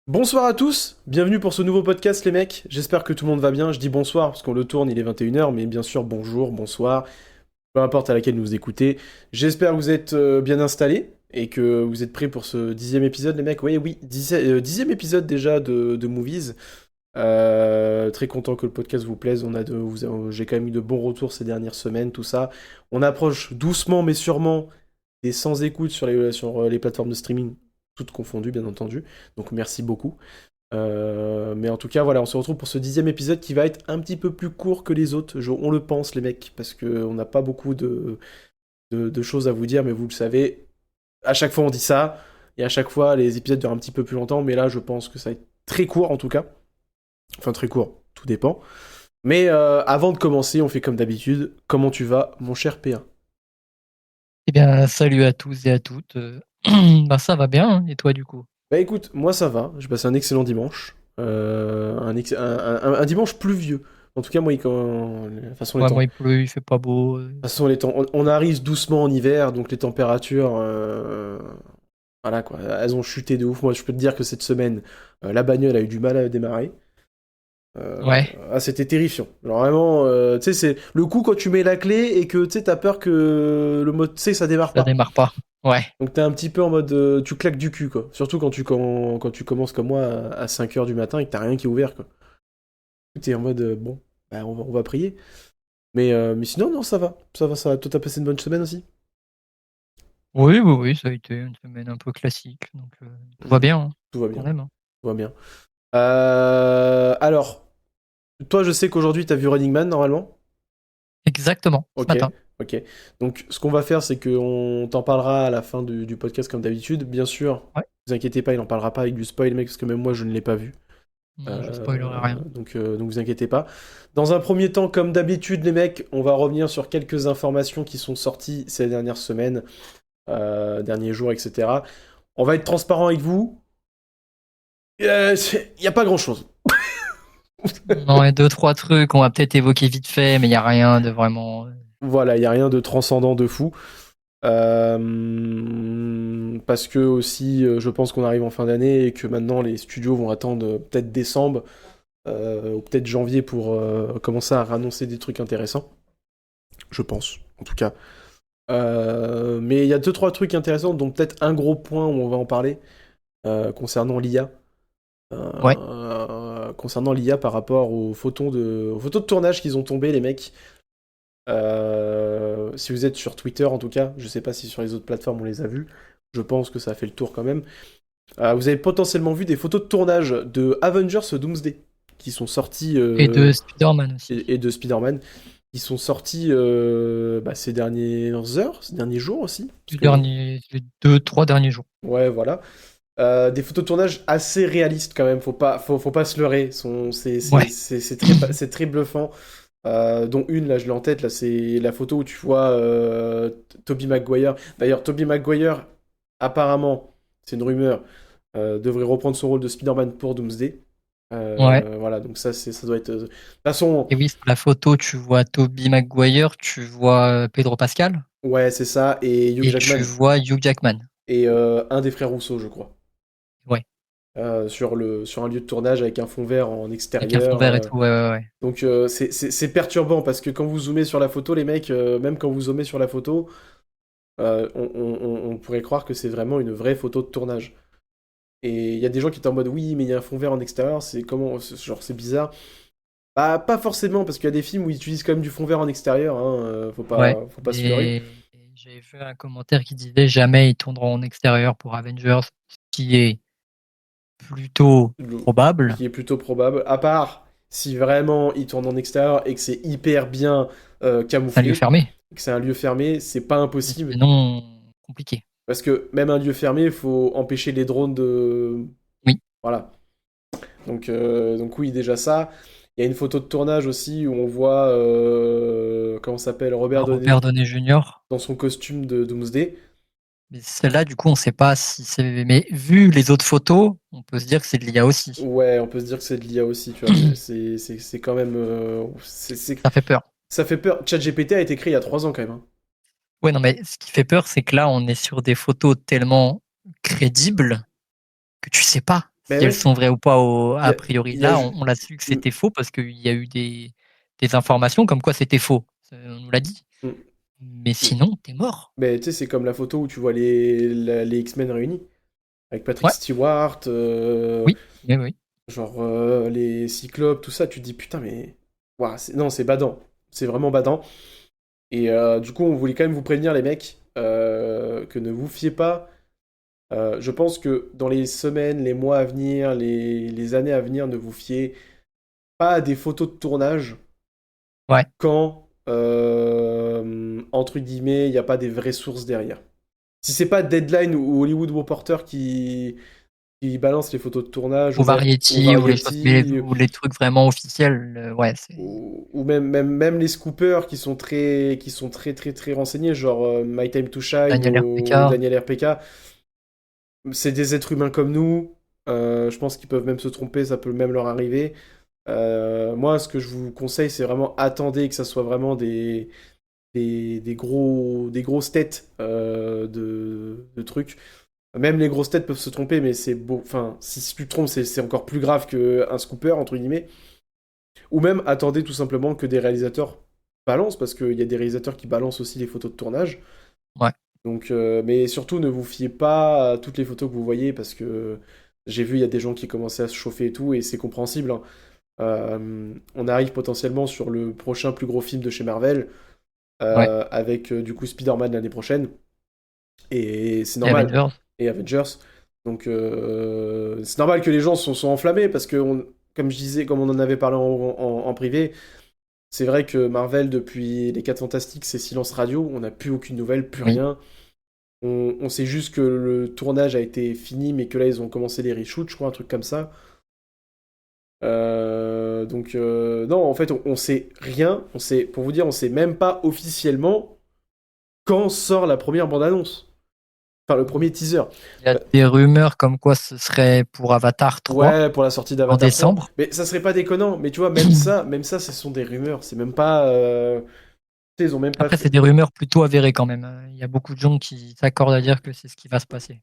Bonsoir à tous, bienvenue pour ce nouveau podcast les mecs, j'espère que tout le monde va bien, je dis bonsoir parce qu'on le tourne, il est 21h, mais bien sûr bonjour, bonsoir, peu importe à laquelle vous écoutez, j'espère que vous êtes bien installés et que vous êtes prêts pour ce 10e épisode les mecs, oui, 10e épisode déjà de Movies. Très content que le podcast vous plaise, j'ai quand même eu de bons retours ces dernières semaines, tout ça, on approche doucement mais sûrement des 100 écoutes sur les plateformes de streaming, toutes confondues bien entendu, donc merci beaucoup. Mais en tout cas, voilà, on se retrouve pour ce 10e épisode qui va être un petit peu plus court que les autres. On le pense, les mecs, parce qu'on n'a pas beaucoup de choses à vous dire, mais vous le savez, à chaque fois on dit ça, et à chaque fois les épisodes durent un petit peu plus longtemps, mais là je pense que ça va être très court en tout cas. Enfin, très court, tout dépend. Mais avant de commencer, on fait comme d'habitude. Comment tu vas, mon cher P1? Eh bien, salut à tous et à toutes. Bah, ça va bien, hein, et toi du coup? Bah écoute, moi ça va, j'ai passé un excellent dimanche. Un dimanche pluvieux. En tout cas, moi, de toute façon, les Ouais, temps, moi il pleut, il fait pas beau. toute façon, on arrive doucement en hiver, donc les températures, voilà quoi, elles ont chuté de ouf. Moi, je peux te dire que cette semaine, la bagnole a eu du mal à démarrer. Ouais, C'était terrifiant. Alors vraiment, tu sais, c'est le coup quand tu mets la clé et que tu sais, t'as peur que le mode, tu sais, ça démarre ça pas. démarre pas. Ouais. Donc t'es un petit peu en mode, tu claques du cul quoi. Surtout quand tu commences comme moi à 5h du matin et que t'as rien qui est ouvert quoi. T'es en mode, bon, bah, on va prier. Mais sinon, non, ça va. Ça va, ça va. Toi, t'as passé une bonne semaine aussi? Oui, oui, oui, ça a été une semaine un peu classique, donc tout va Hmm. bien, hein, Tout va qu'on bien. aime, hein. Tout va bien. Alors, toi, je sais qu'aujourd'hui, t'as vu Running Man, normalement. Exactement, ce Ok, matin. ok. Donc, ce qu'on va faire, c'est qu'on t'en parlera à la fin du podcast, comme d'habitude. Bien sûr, Ouais. vous inquiétez pas, il en parlera pas avec du spoil, mec, parce que même moi, je ne l'ai pas vu. Non, je spoilerai rien. Donc vous inquiétez pas. Dans un premier temps, comme d'habitude, les mecs, on va revenir sur quelques informations qui sont sorties ces dernières semaines, derniers jours, etc. On va être transparent avec vous. Il n'y a pas grand-chose. Non, il y a deux, trois trucs, on va peut-être évoquer vite fait, mais il n'y a rien de vraiment. Voilà, il n'y a rien de transcendant de fou. Parce que aussi, je pense qu'on arrive en fin d'année et que maintenant les studios vont attendre peut-être décembre ou peut-être janvier pour commencer à annoncer des trucs intéressants. Je pense, en tout cas. Mais il y a deux, trois trucs intéressants, dont peut-être un gros point où on va en parler concernant l'IA. Ouais. Concernant l'IA par rapport aux photos de tournage qu'ils ont tombé, les mecs. Si vous êtes sur Twitter, en tout cas, je sais pas si sur les autres plateformes on les a vus. Je pense que ça a fait le tour quand même. Vous avez potentiellement vu des photos de tournage de Avengers Doomsday qui sont sorties Et de Spider-Man aussi. et de Spider-Man qui sont sortis ces dernières heures, ces derniers jours aussi. Parce que, Les deux, trois derniers jours. ouais, voilà. Des photos de tournage assez réalistes quand même, faut pas se leurrer. Ouais. C'est très bluffant. Dont une, là je l'ai en tête, là c'est la photo où tu vois Tobey Maguire. D'ailleurs, Tobey Maguire, apparemment, c'est une rumeur, devrait reprendre son rôle de Spider-Man pour Doomsday. Ouais. Voilà, donc ça doit être. De toute façon, Et oui, sur la photo, tu vois Tobey Maguire, tu vois Pedro Pascal ouais, c'est ça, et Hugh et tu Jackman, vois Hugh Jackman. et un des frères Rousseau, je crois. Ouais, Sur un lieu de tournage avec un fond vert en avec un fond extérieur. vert et tout. Ouais, ouais, ouais. Donc c'est perturbant parce que quand vous zoomez sur la photo, les mecs, même quand vous zoomez sur la photo, on pourrait croire que c'est vraiment une vraie photo de tournage. Et il y a des gens qui étaient en mode oui, mais il y a un fond vert en extérieur, genre c'est bizarre. Bah pas forcément parce qu'il y a des films où ils utilisent quand même du fond vert en extérieur, hein, Ouais. faut pas se leurrer. Mais j'avais vu un commentaire qui disait jamais ils tourneront en extérieur pour Avengers, ce qui est plutôt Le- probable. qui est plutôt probable. À part si vraiment ils tournent en extérieur et que c'est hyper bien C'est un lieu camouflé, fermé. que c'est un lieu fermé, c'est pas Mais impossible. sinon, compliqué. Parce que même un lieu fermé, il faut empêcher les drones de. Oui. Voilà. Donc oui, déjà ça. Il y a une photo de tournage aussi où on voit, comment ça s'appelle, Robert Robert Downey Downey Jr. dans son costume de Doomsday. Mais celle-là, du coup, on sait pas si c'est. Mais vu les autres photos, on peut se dire que c'est de l'IA aussi. Ouais, on peut se dire que c'est de l'IA aussi, tu vois. C'est quand même. Ça fait peur. Ça fait peur. ChatGPT a été créé il y a 3 ans quand même, hein. Ouais, non, mais ce qui fait peur, c'est que là, on est sur des photos tellement crédibles que tu sais pas. Mais Si ouais, elles sont vraies ou pas, il y a a, priori. il y a Là, ju- on l'a su que Mm, c'était faux parce qu'il y a eu des informations comme quoi c'était faux. On nous l'a dit. mm, Mais mm. sinon, t'es mort. Mais tu sais, c'est comme la photo où tu vois les X-Men réunis, avec Patrick Ouais, Stewart, oui, oui, oui. genre les Cyclopes, tout ça, tu te dis putain, mais. Ouah, non, c'est badant. C'est vraiment badant. Et du coup, on voulait quand même vous prévenir, les mecs, que ne vous fiez pas. Je pense que dans les semaines, les mois à venir, les années à venir, ne vous fiez pas à des photos de tournage Ouais. quand, entre guillemets, il n'y a pas des vraies sources derrière. Si c'est pas Deadline ou Hollywood Reporter qui balance les photos de tournage, Ou ou Variety, ou les choses, mais Variety, ou les trucs vraiment officiels, ouais, c'est ou même les scoopers qui sont très renseignés, genre My Time to Shine Daniel ou RPK. Daniel RPK, c'est des êtres humains comme nous. Je pense qu'ils peuvent même se tromper, ça peut même leur arriver. Moi, ce que je vous conseille, c'est vraiment attendez que ça soit vraiment des grosses têtes de trucs. Même les grosses têtes peuvent se tromper, mais c'est beau. Enfin, si tu te trompes, c'est encore plus grave qu'un scooper, entre guillemets. Ou même attendez tout simplement que des réalisateurs balancent, parce qu'il y a des réalisateurs qui balancent aussi les photos de tournage. Ouais. Donc, mais surtout, ne vous fiez pas à toutes les photos que vous voyez, parce que j'ai vu, il y a des gens qui commençaient à se chauffer et tout, et c'est compréhensible, hein. On arrive potentiellement sur le prochain plus gros film de chez Marvel, Ouais. avec du coup Spider-Man l'année prochaine, et c'est Et normal, Avengers. et Avengers. Donc c'est normal que les gens sont enflammés, parce que, comme je disais, comme on en avait parlé en privé, c'est vrai que Marvel, depuis les 4 Fantastiques, c'est silence radio, on n'a plus aucune nouvelle, plus Oui. rien. On sait juste que le tournage a été fini, mais que là, ils ont commencé les reshoots, je crois, un truc comme ça. Donc, non, en fait, on sait rien. Pour vous dire, on sait même pas officiellement quand sort la première bande-annonce. Enfin, le premier teaser. Il y a Euh, des rumeurs comme quoi ce serait pour Avatar 3 ouais, pour la sortie en d'Avatar 3. décembre. Mais ça serait pas déconnant. Mais tu vois, même ça, ce sont des rumeurs. C'est même pas. Tu sais, ils ont même pas Après, fait. c'est des rumeurs plutôt avérées quand même. Il y a beaucoup de gens qui s'accordent à dire que c'est ce qui va se passer.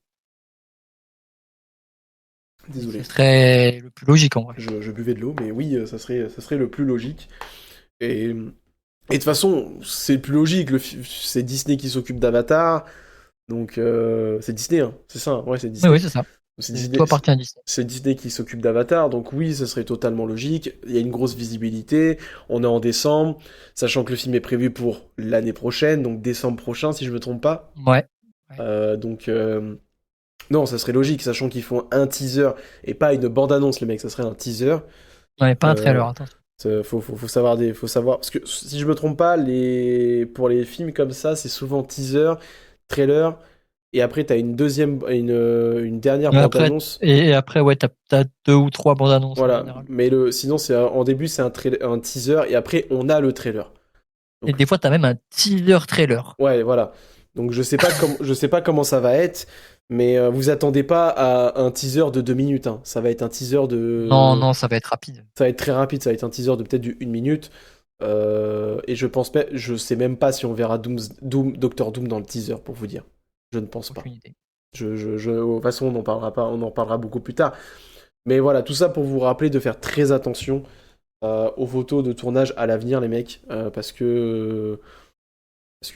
Et ce Désolé. serait le plus logique en vrai. Je buvais de l'eau, mais oui, ça serait le plus logique. Et de toute façon, c'est le plus logique. C'est Disney qui s'occupe d'Avatar. Donc, c'est Disney, hein. C'est ça, hein. Ouais, c'est Oui, Disney. oui, c'est ça. C'est Tout Disney, appartient à Disney. c'est Disney qui s'occupe d'Avatar, donc oui, ça serait totalement logique. Il y a une grosse visibilité. On est en décembre, sachant que le film est prévu pour l'année prochaine, donc décembre prochain, si je me trompe pas. Ouais. Ouais. Donc, non, ça serait logique, sachant qu'ils font un teaser et pas une bande-annonce, les mecs, ça serait un teaser. Ouais, pas un Euh, trailer, attention. faut savoir, parce que si je me trompe pas, pour les films comme ça, c'est souvent teaser, trailer, et après t'as une dernière Mais après, bande-annonce. et après, ouais, t'as deux ou trois bandes annonces en Voilà, général. mais sinon en début c'est un teaser et après on a le trailer. Et Donc des fois, t'as même un teaser trailer. ouais, voilà. Donc je sais pas comment ça va être, mais vous attendez pas à un teaser de 2 minutes, hein. Ça va être un teaser Non, de, non, ça va être rapide. ça va être très rapide. Ça va être un teaser de peut-être du 1 minute. Et je sais même pas si on verra Doctor Doom dans le teaser pour vous dire. Je ne pense pas. Aucune idée. De toute façon, on en parlera pas, on en parlera beaucoup plus tard. Mais voilà, tout ça pour vous rappeler de faire très attention aux photos de tournage à l'avenir, les mecs, parce que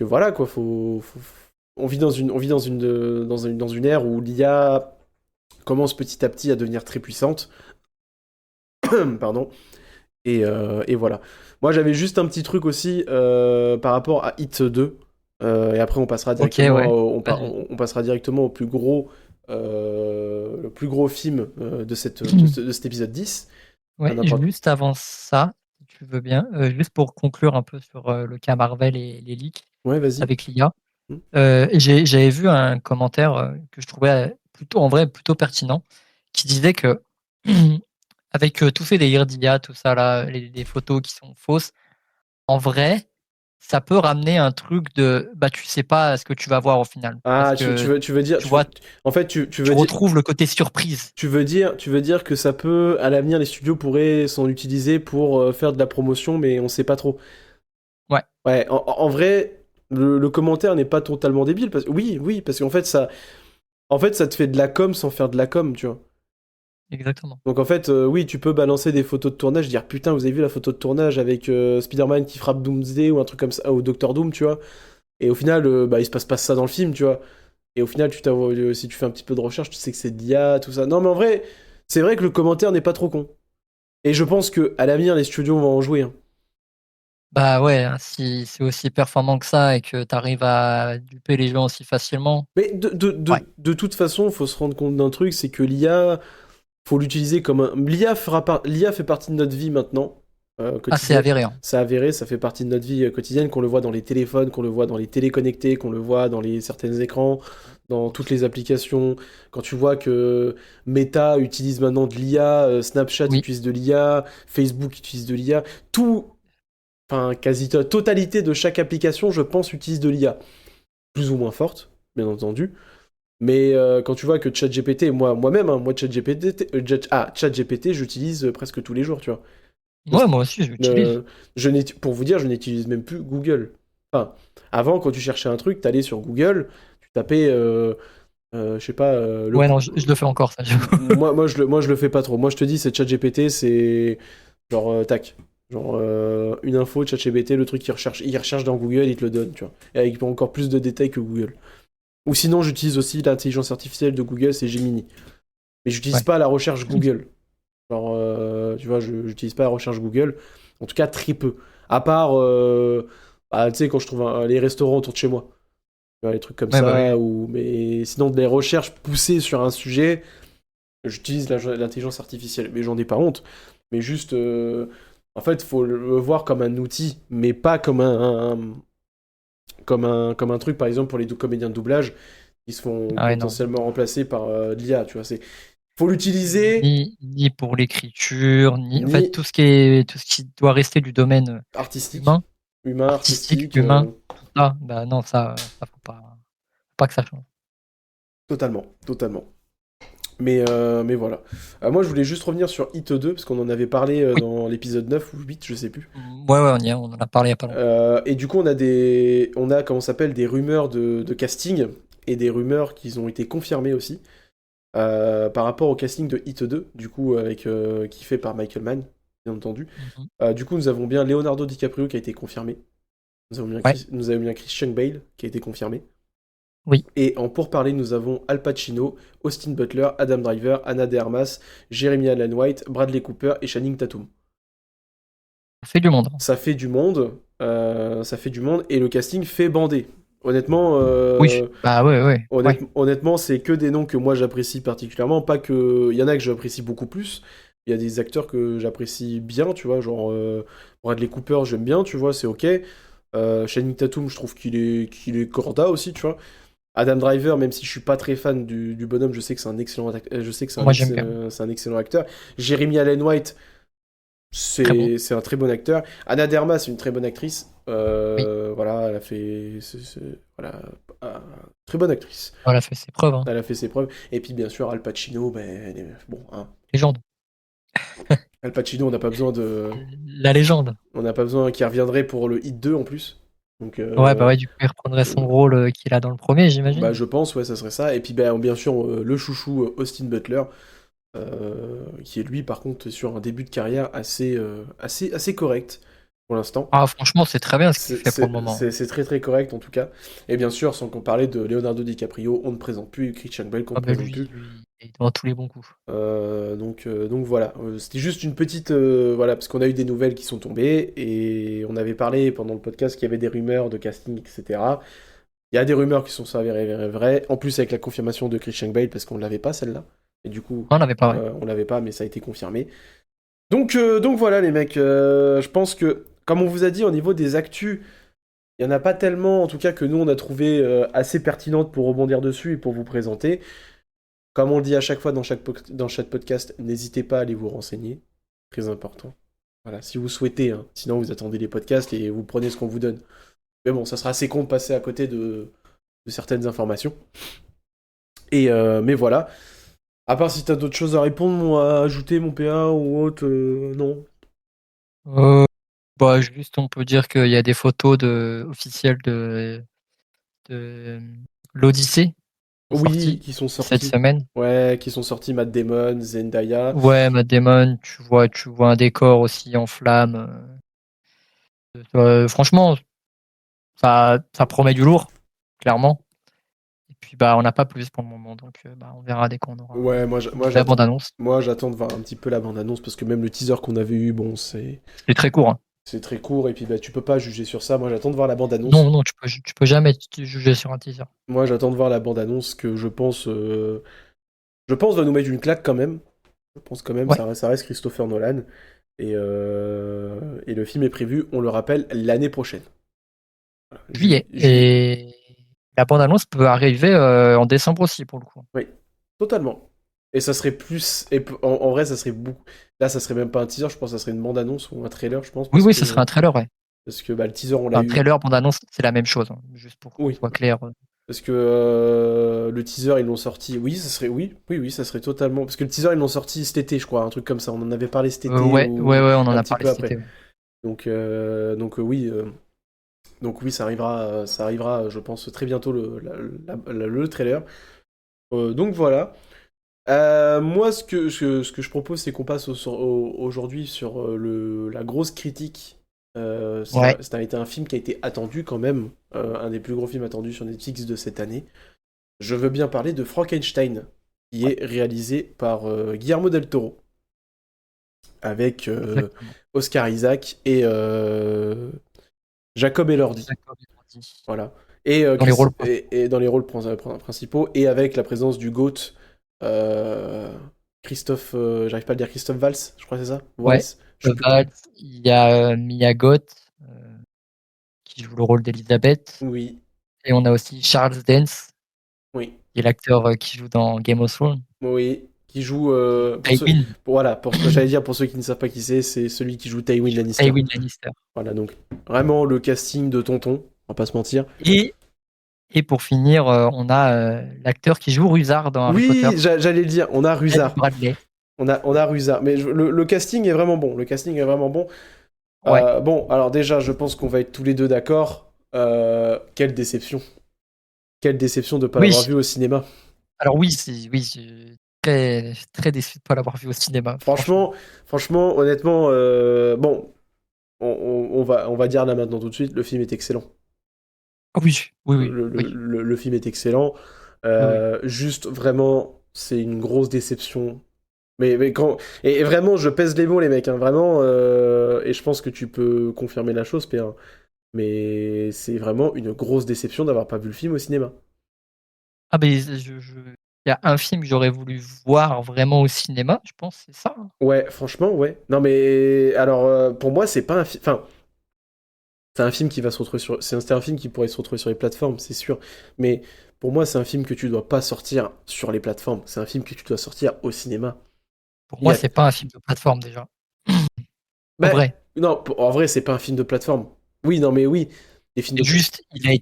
voilà quoi, on vit dans une ère où l'IA commence petit à petit à devenir très puissante. Pardon. Et voilà. Moi, j'avais juste un petit truc aussi par rapport à Hit 2. Et après, on passera Ok, directement, ouais. Vas-y. on passera directement le plus gros film de cet épisode 10. À Ouais, n'importe. juste avant ça, si tu veux bien, juste pour conclure un peu sur le cas Marvel et les leaks Ouais, vas-y. avec l'IA, Hmm. j'avais vu un commentaire que je trouvais plutôt, en vrai, plutôt pertinent, qui disait que avec tous ces délires d'IA, tout ça là, les photos qui sont fausses, en vrai, ça peut ramener un truc de, bah, tu sais pas ce que tu vas voir au final, parce Ah, tu que veux, tu veux dire, tu vois, en fait, tu tu veux dire, retrouves le côté surprise. tu veux dire que ça peut, à l'avenir, les studios pourraient s'en utiliser pour faire de la promotion, mais on sait pas trop. Ouais. Ouais, en vrai, le commentaire n'est pas totalement débile, oui, oui, parce qu'en fait, ça te fait de la com sans faire de la com, tu vois. exactement. Donc en fait, oui, tu peux balancer des photos de tournage, dire putain, vous avez vu la photo de tournage avec Spider-Man qui frappe Doomsday ou un truc comme ça, ou Doctor Doom, tu vois. Et au final, bah, il se passe pas ça dans le film, tu vois. Et au final, si tu fais un petit peu de recherche, tu sais que c'est de l'IA, tout ça. Non, mais en vrai, c'est vrai que le commentaire n'est pas trop con. Et je pense que à l'avenir, les studios vont en jouer, hein. Bah ouais, hein, si c'est aussi performant que ça et que tu arrives à duper les gens aussi facilement, Mais ouais. de toute façon, faut se rendre compte d'un truc, c'est que l'IA, faut l'utiliser comme un. L'IA fait partie de notre vie maintenant, Ah, c'est quotidienne. avéré, hein. Ça avéré, ça fait partie de notre vie quotidienne, qu'on le voit dans les téléphones, qu'on le voit dans les téléconnectés, qu'on le voit dans les certains écrans, dans toutes les applications. Quand tu vois que Meta utilise maintenant de l'IA, Snapchat Oui, utilise de l'IA, Facebook utilise de l'IA, tout, enfin quasi totalité de chaque application, je pense, utilise de l'IA, plus ou moins forte, bien entendu. Mais quand tu vois que ChatGPT, moi-même, hein, moi ChatGPT, j'utilise presque tous les jours, tu vois. ouais, moi aussi, je l'utilise. Euh, pour vous dire, je n'utilise même plus Google. Enfin, avant, quand tu cherchais un truc, t'allais sur Google, tu tapais, je sais pas, Ouais, non, je le fais encore, ça, j'avoue. moi, je le fais pas trop. Moi, je te dis, c'est ChatGPT, c'est genre, tac. Genre, une info, ChatGPT, le truc il recherche dans Google, il te le donne, tu vois. Et avec encore plus de détails que Google. Ou sinon, j'utilise aussi l'intelligence artificielle de Google, c'est Gemini. Mais j'utilise Ouais. pas la recherche Google. Genre, tu vois, j'utilise pas la recherche Google. En tout cas, très peu. À part, bah, tu sais, quand je trouve les restaurants autour de chez moi. Tu vois, les trucs comme Ouais, bah oui. ça. Mais sinon, des recherches poussées sur un sujet, j'utilise l'intelligence artificielle. Mais j'en ai pas honte. Mais juste, en fait, faut le voir comme un outil, mais pas comme comme un truc, par exemple, pour les comédiens de doublage qui se font Ah ouais, non. potentiellement remplacer par de l'IA, tu vois. Faut l'utiliser Ni pour l'écriture, ni en ni fait tout ce qui doit rester du domaine artistique, humain, humain, artistique, artistique, humain, tout ça. Bah non, ça faut pas que ça change. totalement, totalement. Mais voilà. Moi, je voulais juste revenir sur Hit 2, parce qu'on en avait parlé Oui. dans l'épisode 9 ou 8, je sais plus. Ouais, ouais, on en a parlé il y a pas longtemps. Et du coup, on a, comment ça s'appelle, des rumeurs de casting, et des rumeurs qui ont été confirmées aussi, par rapport au casting de Hit 2, du coup, qui est fait par Michael Mann, bien entendu. Mhm. Du coup, nous avons bien Leonardo DiCaprio qui a été confirmé. Ouais, Nous avons bien Christian Bale qui a été confirmé. oui. Et en pourparlers, nous avons Al Pacino, Austin Butler, Adam Driver, Anna de Armas, Jeremy Allen White, Bradley Cooper et Channing Tatum. Ça fait du monde. Ça fait du monde, et le casting fait bander. Honnêtement, Oui. Bah ouais, ouais, ouais. honnêtement, c'est que des noms que moi j'apprécie particulièrement. Pas que, il y en a que j'apprécie beaucoup plus. Il y a des acteurs que j'apprécie bien, tu vois, genre Bradley Cooper, j'aime bien, tu vois, c'est ok. Channing Tatum, je trouve qu'il est corda aussi, tu vois. Adam Driver, même si je suis pas très fan du bonhomme, je sais que c'est un excellent, je sais que Moi j'aime bien. c'est un excellent acteur. Jeremy Allen White, Très bon. c'est un très bon acteur. Anna de Armas, c'est une très bonne actrice. Oui. Voilà, elle a fait, voilà, très bonne actrice. Voilà, fait ses preuves, hein. Elle a fait ses preuves. Et puis bien sûr, Al Pacino, ben, bon, hein. Légende. Al Pacino, La légende. on n'a pas besoin qu'il reviendrait pour le Hit 2 en plus. Donc, Ouais, bah ouais, du coup, il reprendrait son rôle qu'il a dans le premier, bah, j'imagine. je pense, ouais, ça serait ça. Et puis, ben, bien sûr, le chouchou Austin Butler, qui est lui, par contre, sur un début de carrière assez correct pour l'instant. Ah, franchement, c'est très bien ce qu'il fait pour le moment. C'est très très correct en tout cas. Et bien sûr, sans qu'on parlait de Leonardo DiCaprio, on ne présente plus, et Christian Bale qu'on ne Ah bah présente plus. lui, il est dans tous les bons coups. Donc voilà, c'était juste une petite... voilà, parce qu'on a eu des nouvelles qui sont tombées, et on avait parlé pendant le podcast qu'il y avait des rumeurs de casting, etc. Il y a des rumeurs qui sont s'avérées vraies, en plus avec la confirmation de Christian Bale, parce qu'on ne l'avait pas celle-là. Et du coup, Ah, on n'avait pas, ouais. on l'avait pas, mais ça a été confirmé. Donc voilà les mecs, je pense que, comme on vous a dit, au niveau des actus, il n'y en a pas tellement, en tout cas, que nous on a trouvé assez pertinentes pour rebondir dessus et pour vous présenter. Comme on le dit à chaque fois dans chaque podcast, n'hésitez pas à aller vous renseigner. Très important. Voilà, si vous souhaitez, hein. Sinon vous attendez les podcasts et vous prenez ce qu'on vous donne. Mais bon, ça sera assez con de passer à côté de certaines informations. Mais voilà. À part si t'as d'autres choses à répondre, ou à ajouter mon PA ou autre, non. Euh, Bah, juste, on peut dire qu'il y a des photos officielles de l'Odyssée sont Oui, sortis qui sont cette sortis. semaine. Ouais, qui sont sortis Matt Damon, Zendaya. Ouais, Matt Damon, tu vois un décor aussi en flammes. Franchement, ça promet du lourd, clairement. Et puis bah on n'a pas plus pour le moment, donc bah, on verra dès qu'on aura Ouais, une vraie bande-annonce. moi j'attends de voir un petit peu la bande-annonce parce que même le teaser qu'on avait eu, bon, C'est très court, hein. c'est très court et puis bah tu peux pas juger sur ça. Moi j'attends de voir la bande-annonce. Non, non, tu peux jamais juger sur un teaser. Moi j'attends de voir la bande-annonce que je pense va nous mettre une claque quand même. Je pense quand même, Ouais, ça reste Christopher Nolan et le film est prévu, on le rappelle, l'année prochaine. Voilà, juillet. juillet. Et la bande-annonce peut arriver en décembre aussi, pour le coup. Oui, totalement. Et ça serait plus. En vrai, ça serait beaucoup. Là, ça serait même pas un teaser, je pense que ça serait une bande-annonce ou un trailer, je pense, Oui, oui, ce serait un trailer, ouais. parce que bah, le teaser, on l'a Enfin, eu. trailer, bande-annonce, c'est la même chose, hein, juste pour qu'on Oui, soit clair. parce que le teaser, ils l'ont sorti. Oui, ça serait. Oui, oui, oui, ça serait totalement. Parce que le teaser, ils l'ont sorti cet été, je crois, un truc comme ça. On en avait parlé cet été Ouais, ouais, ou ouais, on en un a petit parlé peu cet après. été. Ouais. Oui. Donc oui, ça arrivera, je pense, très bientôt le trailer. Donc voilà. Moi, ce que je propose, c'est qu'on passe aujourd'hui sur la grosse critique. Ouais, Ça a été un film qui a été attendu quand même, un des plus gros films attendus sur Netflix de cette année. Je veux bien parler de Frankenstein, qui ouais, est réalisé par Guillermo del Toro, avec exactement. Oscar Isaac et Jacob Elordi. D'accord, j'ai dit. Voilà. Dans les rôles principaux. Et dans les rôles principaux, et avec la présence du GOAT, euh, Christophe, j'arrive pas à le dire, Christophe Valls, je crois que c'est ça Valls, Ouais. je sais plus comment. Valt, il y a Mia Goth qui joue le rôle d'Elizabeth. Oui, Et on a aussi Charles Dance, oui, qui est l'acteur qui joue dans Game of Thrones, oui. Qui joue, qui joue pour ceux, Tywin. voilà, j'allais dire pour ceux qui ne savent pas qui c'est celui qui joue Tywin Qui joue Lannister. Tywin Lannister. Voilà, donc vraiment le casting de tonton, on va pas se mentir. Et, et pour finir, on a l'acteur qui joue Ruzard dans Harry Potter, Oui, j'allais le dire, on a Ed Rusard. Bradley. On a Rusard. Mais le casting est vraiment bon. Le casting est vraiment bon. Ouais. Bon, alors déjà, je pense qu'on va être tous les deux d'accord. Quelle déception. Quelle déception de ne pas l'avoir Oui. vu au cinéma. Alors oui, je très, très déçu de ne pas l'avoir vu au cinéma, franchement. Franchement, franchement, honnêtement, bon, on va dire là maintenant tout de suite, le film est excellent. Ah oui, oui, oui, oui, Le film est excellent. oui, oui. Juste, vraiment, c'est une grosse déception. Mais quand... Et vraiment, je pèse les mots, les mecs, hein, vraiment. Et je pense que tu peux confirmer la chose, P1. Mais c'est vraiment une grosse déception d'avoir pas vu le film au cinéma. Ah ben, il y a un film que j'aurais voulu voir vraiment au cinéma, je pense, c'est ça, hein. Ouais, franchement, ouais. Non, mais alors, pour moi, c'est pas un film. Enfin, c'est un film qui va se retrouver sur. C'est un film qui pourrait se retrouver sur les plateformes, c'est sûr. Mais pour moi, c'est un film que tu dois pas sortir sur les plateformes. C'est un film que tu dois sortir au cinéma. Pour Il y moi, a... c'est pas un film de plateforme déjà. En Ben, vrai. non, en vrai, c'est pas un film de plateforme. Oui, non, mais oui. Les films de. C'est juste, il a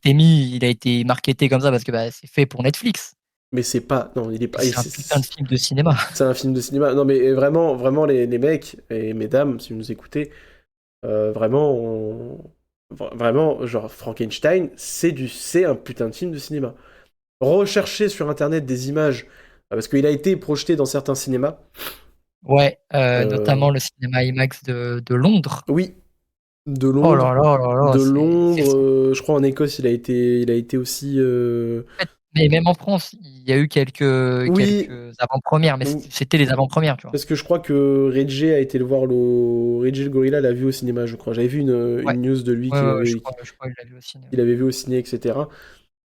été marketé comme ça parce que bah, c'est fait pour Netflix. Mais c'est pas. Non, il est Et pas. c'est un putain de film de cinéma. C'est un film de cinéma. Non, mais vraiment, vraiment, les mecs et mesdames, si vous nous écoutez, vraiment, vraiment, genre, Frankenstein, c'est un putain de film de cinéma. Recherchez sur internet des images, parce qu'il a été projeté dans certains cinémas. Ouais, Euh, notamment le cinéma IMAX de Londres. oui, de Oh Londres. là là là là, De c'est Londres, fou. je crois en Écosse, il a été aussi. En fait, mais même en France, il y a eu quelques Oui, avant-premières, mais oui, c'était les avant-premières, tu vois. parce que je crois que Reggie a été le voir, Reggie le gorilla l'a vu au cinéma, je crois. J'avais vu Ouais, une news de lui ouais, ouais, ouais, je crois qu'il l'a vu au ciné. qu'il avait vu au ciné, etc.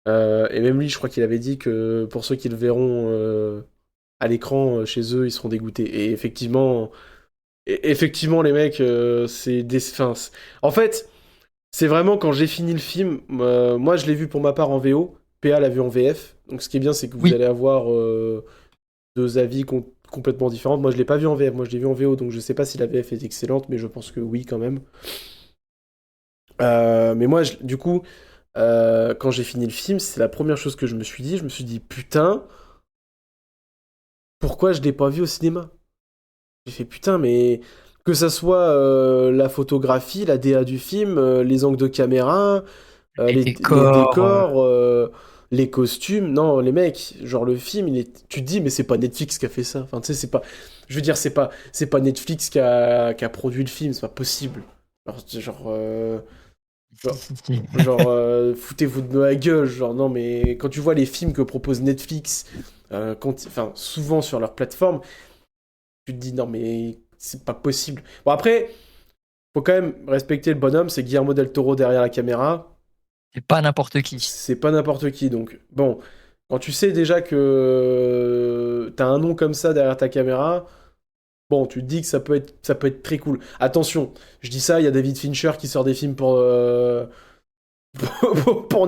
Et même lui, je crois qu'il avait dit que pour ceux qui le verront à l'écran chez eux, ils seront dégoûtés. Effectivement, les mecs, c'est des. Enfin, en fait, c'est vraiment quand j'ai fini le film. Moi, je l'ai vu pour ma part en VO. PA l'a vu en VF. Donc, ce qui est bien, c'est que vous Oui, allez avoir deux avis complètement différents. Moi, je l'ai pas vu en VF. Moi, je l'ai vu en VO. Donc, je sais pas si la VF est excellente, mais je pense que oui, quand même. Mais moi, du coup, quand j'ai fini le film, c'est la première chose que je me suis dit. Je me suis dit, putain, pourquoi je l'ai pas vu au cinéma? J'ai fait putain, mais que ça soit la photographie, la DA du film, les angles de caméra, les les décors. décors, les costumes, non, les mecs, genre le film, tu te dis, mais c'est pas Netflix qui a fait ça. Enfin, tu sais, c'est pas. Je veux dire, c'est pas Netflix qui a produit le film, c'est pas possible. Genre, Si, si. foutez-vous de ma gueule, genre, non, mais quand tu vois les films que propose Netflix, enfin, souvent sur leur plateforme, tu te dis, non, mais c'est pas possible. Bon, après, faut quand même respecter le bonhomme, c'est Guillermo del Toro derrière la caméra. C'est pas n'importe qui. C'est pas n'importe qui, donc bon, quand tu sais déjà que t'as un nom comme ça derrière ta caméra, bon, tu te dis que ça peut être très cool. Attention, je dis ça, il y a David Fincher qui sort des films pour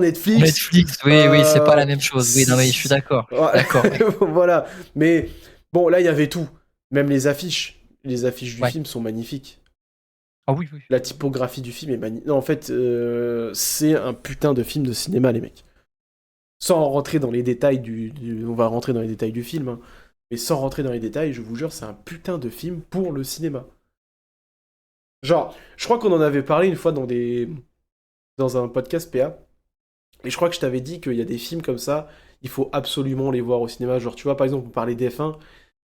Netflix. Netflix, oui, oui, c'est pas Euh, la même chose. Oui, non, mais je suis d'accord. Je suis ouais, d'accord, oui. voilà, mais bon, là, il y avait tout. Même les affiches. Les affiches du Ouais. film sont magnifiques. Ah oui, oui. La typographie du film est magnifique. Non, en fait, c'est un putain de film de cinéma, les mecs. Sans rentrer dans les détails on va rentrer dans les détails du film, hein. Mais sans rentrer dans les détails, je vous jure, c'est un putain de film pour le cinéma. Genre, je crois qu'on en avait parlé une fois dans un podcast PA, et je crois que je t'avais dit qu'il y a des films comme ça, il faut absolument les voir au cinéma. Genre, tu vois, par exemple, on parlait d'F1.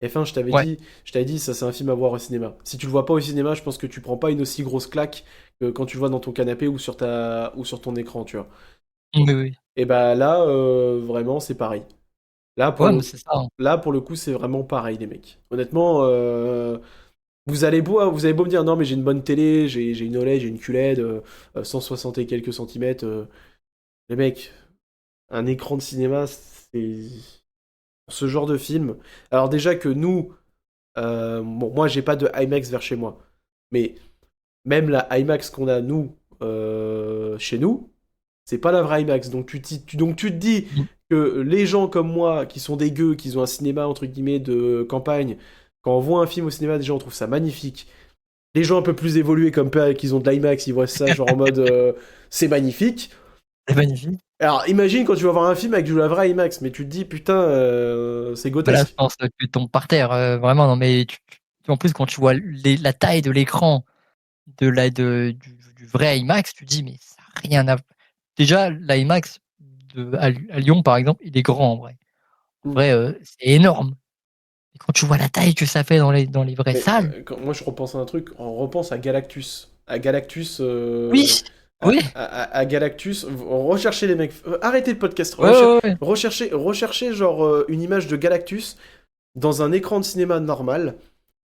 F1, Ouais. je t'avais dit, ça c'est un film à voir au cinéma. Si tu le vois pas au cinéma, je pense que tu prends pas une aussi grosse claque que quand tu le vois dans ton canapé ou sur ton écran, tu vois. Oui, oui. Et bah là, vraiment, c'est pareil. Là, pour Ouais, le, mais c'est ça, hein. là, pour le coup, c'est vraiment pareil, les mecs. Honnêtement, vous avez beau me dire, non, mais j'ai une bonne télé, j'ai une OLED, j'ai une QLED, 160 et quelques centimètres. Les mecs, un écran de cinéma, c'est pour ce genre de film. Alors déjà que nous, bon, moi, j'ai pas de IMAX vers chez moi, mais même la IMAX qu'on a, nous, chez nous, c'est pas la vraie IMAX. Donc tu te dis Mm. que les gens comme moi, qui sont des gueux, qui ont un cinéma, entre guillemets, de campagne, quand on voit un film au cinéma, déjà, on trouve ça magnifique. Les gens un peu plus évolués comme PA, qui ont de l'IMAX, ils voient ça genre en mode c'est magnifique. C'est magnifique. Alors imagine quand tu vas voir un film avec de la vraie IMAX, mais tu te dis putain, c'est Bah là, je grotesque. pense que tu tombes par terre. Vraiment, non, mais en plus, quand tu vois la taille de l'écran du vrai IMAX, tu te dis, mais ça n'a rien à. Déjà, l'IMAX à Lyon, par exemple, il est grand en vrai. En Mm. vrai, c'est énorme. Et quand tu vois la taille que ça fait dans les vraies Mais salles, moi je repense à un truc, on repense à Galactus. oui, oui, À Galactus, recherchez les mecs, arrêtez le podcast, ouais, ouais, ouais. recherchez genre une image de Galactus dans un écran de cinéma normal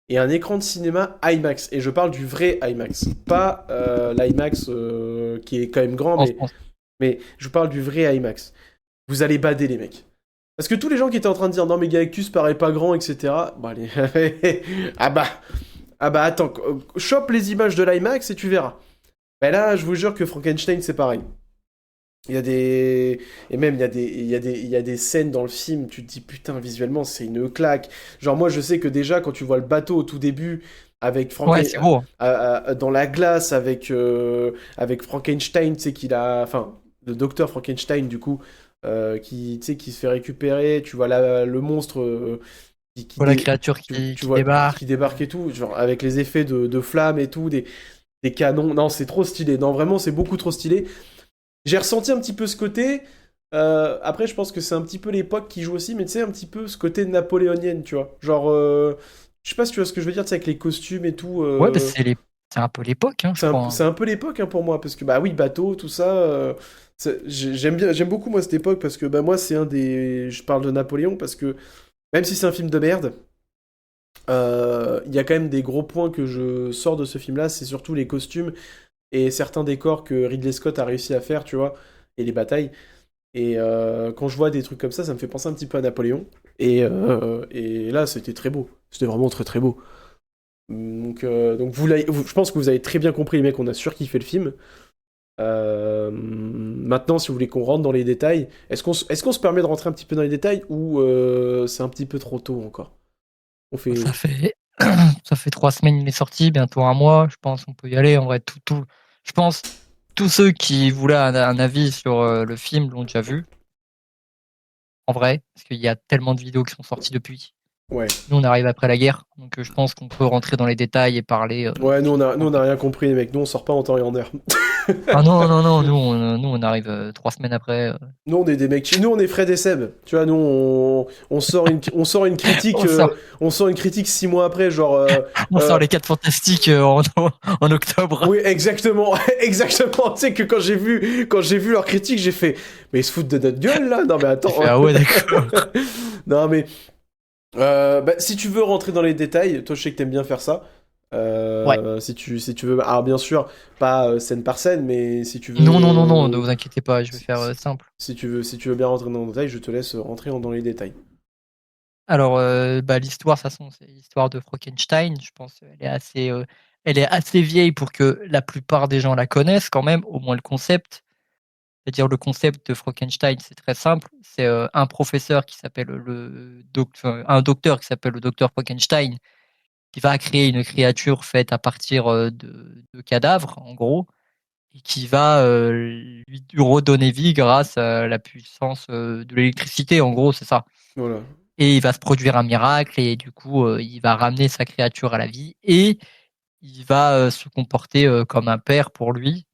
et un écran de cinéma IMAX. Et je parle du vrai IMAX, pas l'IMAX qui est quand même grand, En mais, France. mais je parle du vrai IMAX. Vous allez bader les mecs. Parce que tous les gens qui étaient en train de dire non mais Galactus paraît pas grand, etc. Bah allez. ah bah ah bah attends, chope les images de l'IMAX et tu verras. Bah là, je vous jure que Frankenstein c'est pareil. Il y a des et même il y a des scènes dans le film, tu te dis putain visuellement c'est une claque. Genre moi je sais que déjà quand tu vois le bateau au tout début avec Ouais, c'est beau, hein. dans la glace avec Frankenstein, tu sais qu'il a enfin le docteur Frankenstein du coup qui tu sais qui se fait récupérer, tu vois le monstre qui Voilà la créature tu qui vois débarque. qui débarque et tout, genre avec les effets de flammes et tout, des canons. Non, c'est trop stylé. Non, vraiment, c'est beaucoup trop stylé. J'ai ressenti un petit peu ce côté. Après, je pense que c'est un petit peu l'époque qui joue aussi, mais tu sais, un petit peu ce côté napoléonienne, tu vois. Genre, je sais pas si tu vois ce que je veux dire, tu sais, avec les costumes et tout. Ouais, bah, c'est un peu l'époque, hein, je crois, hein. C'est un peu l'époque hein, pour moi, parce que, bah oui, bateau, tout ça. J'aime beaucoup, moi, cette époque, parce que, bah, moi, c'est un des. Je parle de Napoléon, parce que, même si c'est un film de merde, il y a quand même des gros points que je sors de ce film-là, c'est surtout les costumes et certains décors que Ridley Scott a réussi à faire, tu vois, et les batailles. Et quand je vois des trucs comme ça me fait penser un petit peu à Napoléon. Et là, c'était très beau. C'était vraiment très très beau. Donc je pense que vous avez très bien compris, les mecs, on a surkiffé le film. Maintenant, si vous voulez qu'on rentre dans les détails, est-ce qu'on se permet de rentrer un petit peu dans les détails ou c'est un petit peu trop tôt encore? On Ça fait. fait, ça fait 3 semaines, il est sorti, bientôt un mois. Je pense qu'on peut y aller. En vrai, je pense tous ceux qui voulaient un avis sur le film l'ont déjà vu. En vrai, parce qu'il y a tellement de vidéos qui sont sorties depuis. Ouais. Nous, on arrive après la guerre, donc je pense qu'on peut rentrer dans les détails et parler Ouais, du nous film on a, nous on a tranquille. rien compris, les mecs. Nous on sort pas en temps et en heure. Ah non, non, non, nous on arrive 3 semaines après. Nous, on est des mecs. Nous, on est Fred et Seb. Tu vois, nous, on sort une critique. On sort, On sort une critique 6 mois après, genre. on Euh, sort les 4 fantastiques en octobre. oui, exactement, exactement. Tu sais que quand j'ai vu leur critique, j'ai fait, mais ils se foutent de notre gueule là. Non mais J'ai attends. fait, ah ouais, d'accord. Non mais bah, si tu veux rentrer dans les détails, toi je sais que t'aimes bien faire ça. Ouais. Si tu veux, alors bien sûr pas scène par scène, mais si tu Non, non, non, non, ne veux, vous inquiétez pas, je vais si, faire si- simple. si tu veux bien rentrer dans les détails, je te laisse rentrer dans les détails. Alors, bah, l'histoire, de toute façon, c'est l'histoire de Frankenstein. Je pense elle est assez vieille pour que la plupart des gens la connaissent quand même, au moins le concept. C'est-à-dire le concept de Frankenstein, c'est très simple. C'est un professeur qui s'appelle un docteur qui s'appelle le docteur Frankenstein, qui va créer une créature faite à partir de cadavres, en gros, et qui va lui redonner vie grâce à la puissance de l'électricité, en gros, c'est ça. Voilà. Et il va se produire un miracle, et du coup, il va ramener sa créature à la vie, et il va se comporter comme un père pour lui.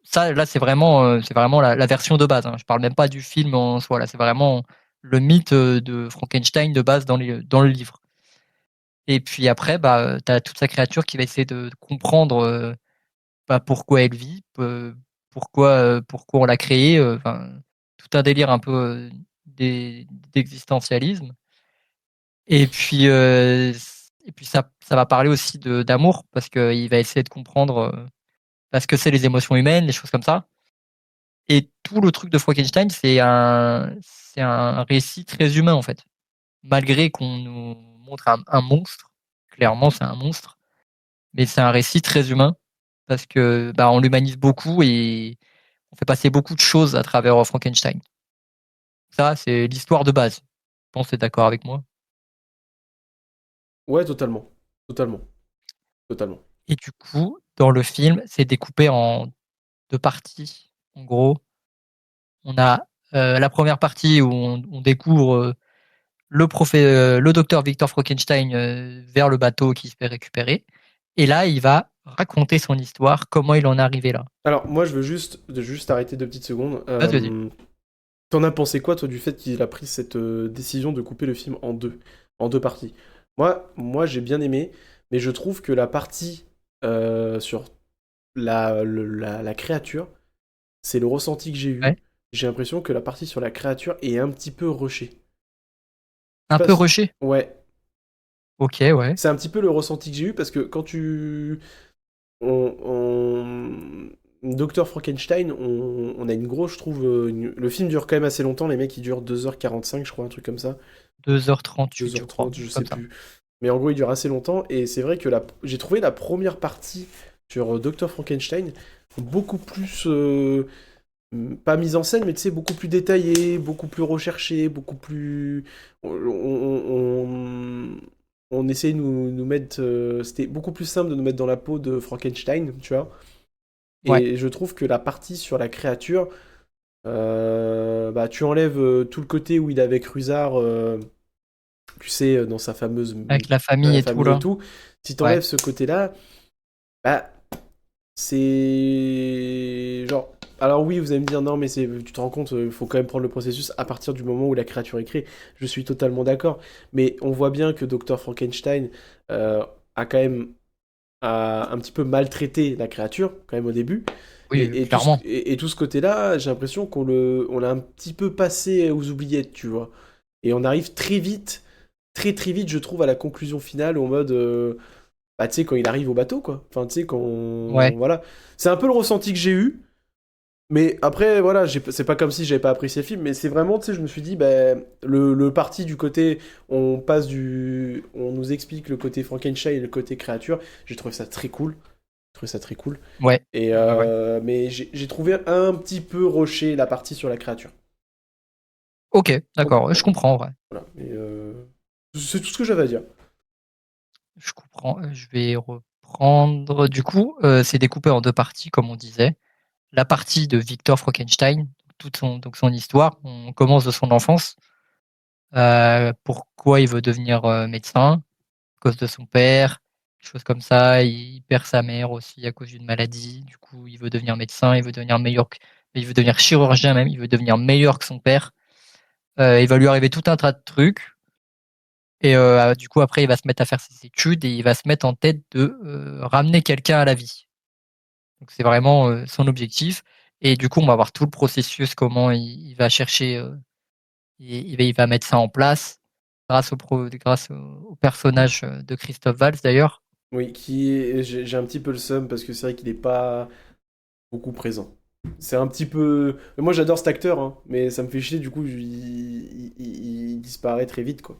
Ça, là, c'est vraiment la version de base, hein. Je parle même pas du film en soi. Là, c'est vraiment le mythe de Frankenstein de base dans le livre. Et puis après, bah, tu as toute sa créature qui va essayer de comprendre bah, pourquoi elle vit, pourquoi on l'a créée. Enfin, tout un délire un peu d'existentialisme. Et puis, ça va parler aussi d'amour, parce qu'il va essayer de comprendre parce que c'est les émotions humaines, les choses comme ça. Et tout le truc de Frankenstein, c'est un récit très humain, en fait. Malgré qu'on nous montre un monstre, clairement, c'est un monstre, mais c'est un récit très humain parce que bah, on l'humanise beaucoup et on fait passer beaucoup de choses à travers Frankenstein. Ça, c'est l'histoire de base. Je pense que tu es d'accord avec moi. Ouais, totalement, totalement, totalement. Et du coup, dans le film, c'est découpé en deux parties. En gros, on a la première partie où on découvre le docteur Victor Frankenstein vers le bateau qui se fait récupérer. Et là, il va raconter son histoire, comment il en est arrivé là. Alors moi, je veux juste arrêter 2 petites secondes. Vas-y, vas-y. T'en as pensé quoi, toi, du fait qu'il a pris cette décision de couper le film en deux parties? Moi, j'ai bien aimé, mais je trouve que la partie sur la créature, c'est le ressenti que j'ai eu. Ouais. J'ai l'impression que la partie sur la créature est un petit peu rushée. Je sais Un pas peu si- rushé. Ouais, Ok, ouais. c'est un petit peu le ressenti que j'ai eu parce que quand tu... on... Docteur Frankenstein, on a une grosse, je trouve... Le film dure quand même assez longtemps, les mecs, ils durent 2h45, je crois, un truc comme ça. 2h38, je crois. 2h30, je sais Comme ça. plus. Mais en gros, il dure assez longtemps. Et c'est vrai que j'ai trouvé la première partie sur Dr. Frankenstein beaucoup plus. Pas mise en scène, mais tu sais, beaucoup plus détaillée, beaucoup plus recherchée, beaucoup plus. On essayait de nous mettre. C'était beaucoup plus simple de nous mettre dans la peau de Frankenstein, tu vois. Ouais. Et je trouve que la partie sur la créature. Bah, tu enlèves tout le côté où il est avec Rusard. Tu sais, dans sa fameuse Avec la dans famille la et tout, famille et là. tout, si Ouais. t'enlèves ce côté-là, bah, c'est genre. Alors oui, vous allez me dire non, mais tu te rends compte, il faut quand même prendre le processus à partir du moment où la créature est créée. Je suis totalement d'accord, mais on voit bien que Dr. Frankenstein a quand même un petit peu maltraité la créature quand même au début, Oui, clairement. et tout ce côté-là, j'ai l'impression on l'a un petit peu passé aux oubliettes, tu vois. Et on arrive très vite, très très vite, je trouve, à la conclusion finale, en mode, bah, tu sais, quand il arrive au bateau, quoi. Enfin, tu sais, Ouais. voilà. C'est un peu le ressenti que j'ai eu, mais après, voilà, c'est pas comme si j'avais pas apprécié le film, mais c'est vraiment, tu sais, je me suis dit, ben, le parti du côté, on nous explique le côté Frankenstein et le côté créature, j'ai trouvé ça très cool. J'ai trouvé ça très cool. Ouais. Et, Ouais, ouais. mais j'ai trouvé un petit peu rushé la partie sur la créature. Ok, Donc, d'accord. Je voilà. comprends, ouais. Voilà. Et, c'est tout ce que j'avais à dire. Je comprends. Je vais reprendre. Du coup, c'est découpé en deux parties, comme on disait. La partie de Victor Frankenstein, donc son histoire. On commence de son enfance. Pourquoi il veut devenir médecin, à cause de son père. chose comme ça. Il perd sa mère aussi à cause d'une maladie. Du coup, il veut devenir médecin, il veut devenir chirurgien même, il veut devenir meilleur que son père. Il va lui arriver tout un tas de trucs. Et du coup, après, il va se mettre à faire ses études et il va se mettre en tête de ramener quelqu'un à la vie. Donc c'est vraiment son objectif. Et du coup, on va voir tout le processus, comment il va chercher, il va mettre ça en place grâce au personnage de Christophe Valls d'ailleurs. Oui, j'ai un petit peu le seum parce que c'est vrai qu'il est pas beaucoup présent. C'est un petit peu. Moi j'adore cet acteur, hein, mais ça me fait chier, du coup, il disparaît très vite, quoi.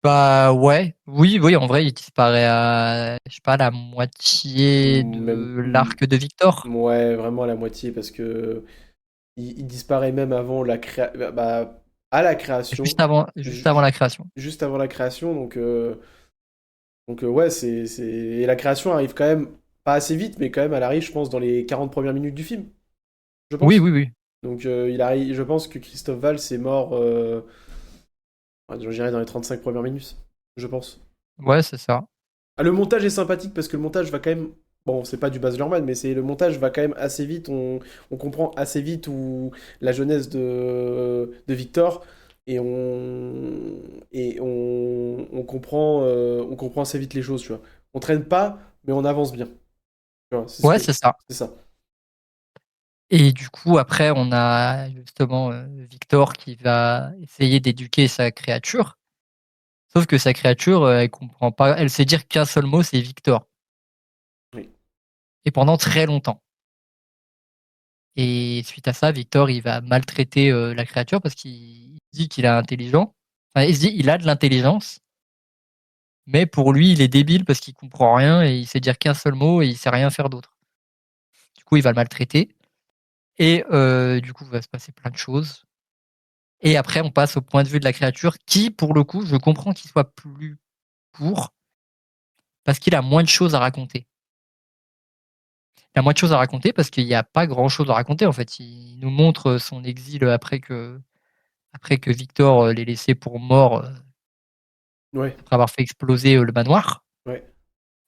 Bah ouais, oui, en vrai, il disparaît à, je sais pas, la moitié Même. de l'arc de Victor. Ouais, vraiment à la moitié, parce que il disparaît même avant à la création, Juste ju- avant la création. juste avant la création, donc ouais, et la création arrive quand même, pas assez vite, mais quand même, elle arrive, je pense, dans les 40 premières minutes du film, je Oui, pense. oui, oui. Donc il arrive, je pense que Christophe Valls est mort, je dirais dans les 35 premières minutes, je pense. Ouais, c'est ça. Ah, le montage est sympathique parce que le montage va quand même. Bon, c'est pas du Baz Luhrmann, mais le montage va quand même assez vite. On comprend assez vite la jeunesse de Victor on comprend assez vite les choses, tu vois. On traîne pas, mais on avance bien. Tu vois, Ouais, c'est ça. c'est ça. Et du coup, après, on a justement Victor qui va essayer d'éduquer sa créature. Sauf que sa créature, elle comprend pas. Elle sait dire qu'un seul mot, c'est Victor. Oui. Et pendant très longtemps. Et suite à ça, Victor, il va maltraiter la créature parce qu'il dit qu'il est intelligent. Enfin, il se dit, il a de l'intelligence, mais pour lui, il est débile parce qu'il comprend rien et il sait dire qu'un seul mot et il sait rien faire d'autre. Du coup, il va le maltraiter. Et du coup, il va se passer plein de choses. Et après, on passe au point de vue de la créature qui, pour le coup, je comprends qu'il soit plus court parce qu'il a moins de choses à raconter. Il a moins de choses à raconter parce qu'il n'y a pas grand chose à raconter en fait. Il nous montre son exil après que Victor l'ait laissé pour mort Ouais, après avoir fait exploser le manoir. ouais.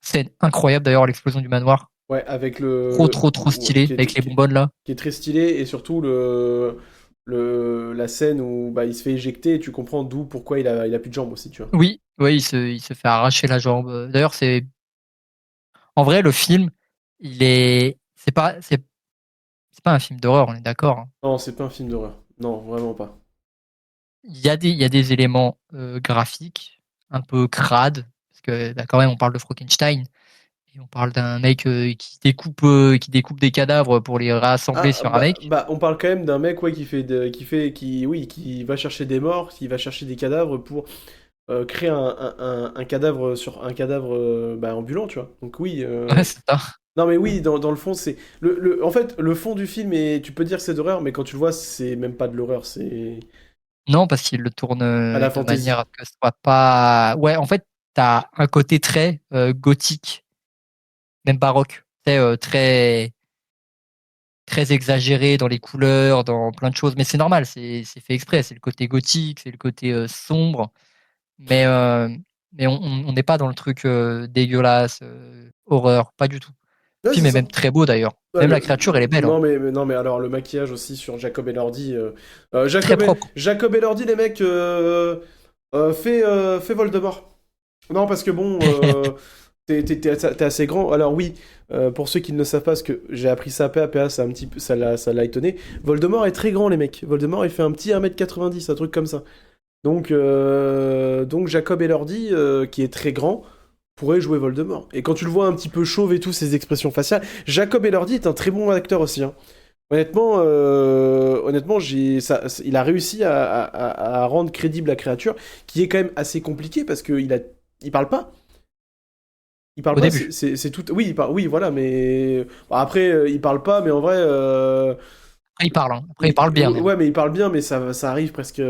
C'est incroyable d'ailleurs l'explosion du manoir. Ouais, avec Trop ouais, stylé avec les bonbonnes là. qui est très stylé, et surtout la scène où bah, il se fait éjecter et tu comprends d'où, pourquoi il a plus de jambes aussi, tu vois. Oui, oui, il se fait arracher la jambe. D'ailleurs, c'est en vrai le film, c'est pas un film d'horreur, on est d'accord, hein. Non, c'est pas un film d'horreur. Non, vraiment pas. Il y a des éléments graphiques un peu crades parce que bah, quand même on parle de Frankenstein et on parle d'un mec qui découpe des cadavres pour les rassembler Ah, sur un mec. on parle quand même d'un mec, ouais, qui va chercher des morts, qui va chercher des cadavres pour créer un cadavre sur un cadavre bah, ambulant, tu vois. Donc oui. Ouais, c'est ça. Non mais oui, dans le fond, c'est en fait, le fond du film, tu peux dire que c'est d'horreur, mais quand tu le vois, c'est même pas de l'horreur, c'est Non, parce qu'il le tourne à la de fantaisie. manière à ce que ce soit pas. Ouais, en fait, t'as un côté très gothique, même baroque, très exagéré dans les couleurs, dans plein de choses. Mais c'est normal, c'est fait exprès. C'est le côté gothique, c'est le côté sombre. Mais, euh, mais on n'est pas dans le truc dégueulasse, horreur, pas du tout. Ouais, Le film c'est est ça. même très beau d'ailleurs. Ouais, Même la créature, elle est belle, hein. non mais alors le maquillage aussi sur Jacob Elordi, Très propre. Jacob Elordi, les mecs, fait Voldemort. Non, parce que bon, t'es assez grand. Alors oui, pour ceux qui ne le savent pas, parce que j'ai appris ça à PA, ça, ça l'a étonné. Voldemort est très grand, les mecs. Voldemort, il fait un petit 1m90, un truc comme ça. Donc Jacob Elordi, qui est très grand, pourrait jouer Voldemort. Et quand tu le vois un petit peu chauve et tout, ses expressions faciales, Jacob Elordi est un très bon acteur aussi, hein. Honnêtement, il a réussi à rendre crédible la créature, qui est quand même assez compliqué parce il parle pas. Il parle Au pas, début. c'est tout. Oui, oui, voilà, mais bon, après, il parle pas, mais en vrai, Après, il parle, hein. Après, il parle bien, même. ouais, mais il parle bien, mais ça arrive presque,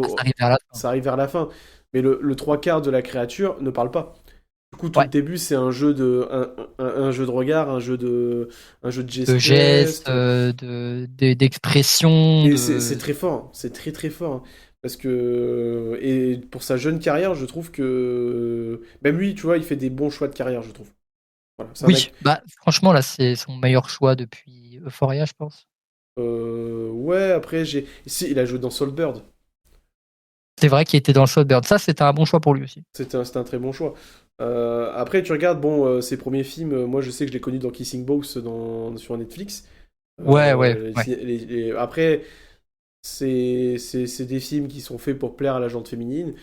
Ah, ça arrive vers la fin. ça arrive vers la fin. Mais le trois quarts de la créature ne parle pas. Du coup, tout le Ouais. début, c'est un jeu de regard, un jeu de De gestes, gestes. d'expression, Et c'est de. très fort, hein. C'est très très fort, hein. Parce que... Et pour sa jeune carrière, je trouve que... Même lui, tu vois, il fait des bons choix de carrière, je trouve. Voilà, c'est un Oui, mec... bah franchement là c'est son meilleur choix depuis Euphoria, je pense. Ouais, après, j'ai... Si, il a joué dans Soulbird. C'est vrai qu'il était dans le Shotbird. Ça, c'était un bon choix pour lui aussi. C'était un très bon choix. Après, tu regardes, bon, ses premiers films, moi, je sais que je l'ai connu dans Kissing Booth sur Netflix. Ouais, ouais, ouais. Après, c'est des films qui sont faits pour plaire à la gente féminine.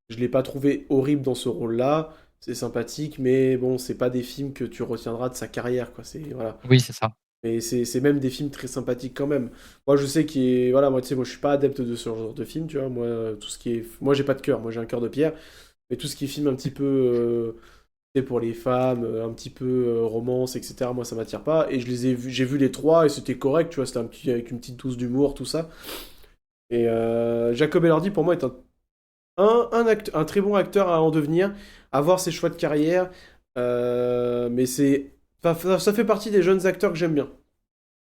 Je l'ai pas trouvé horrible dans ce rôle-là. C'est sympathique, mais bon, c'est pas des films que tu retiendras de sa carrière, quoi. Voilà. Oui, c'est ça. Mais c'est même des films très sympathiques quand même. Moi, je sais qu'il est... Voilà, moi, tu sais, moi, je suis pas adepte de ce genre de film, tu vois. Moi, tout ce qui est... Moi, j'ai pas de cœur. Moi, j'ai un cœur de pierre. Mais tout ce qui est film un petit peu... tu sais, pour les femmes, un petit peu romance, etc., moi, ça m'attire pas. Et je les ai vus... J'ai vu les trois et c'était correct, tu vois. C'était un petit... avec une petite douce d'humour, tout ça. Et Jacob Elordi, pour moi, est un très bon acteur à en devenir, à voir ses choix de carrière. Mais c'est... Enfin, ça fait partie des jeunes acteurs que j'aime bien,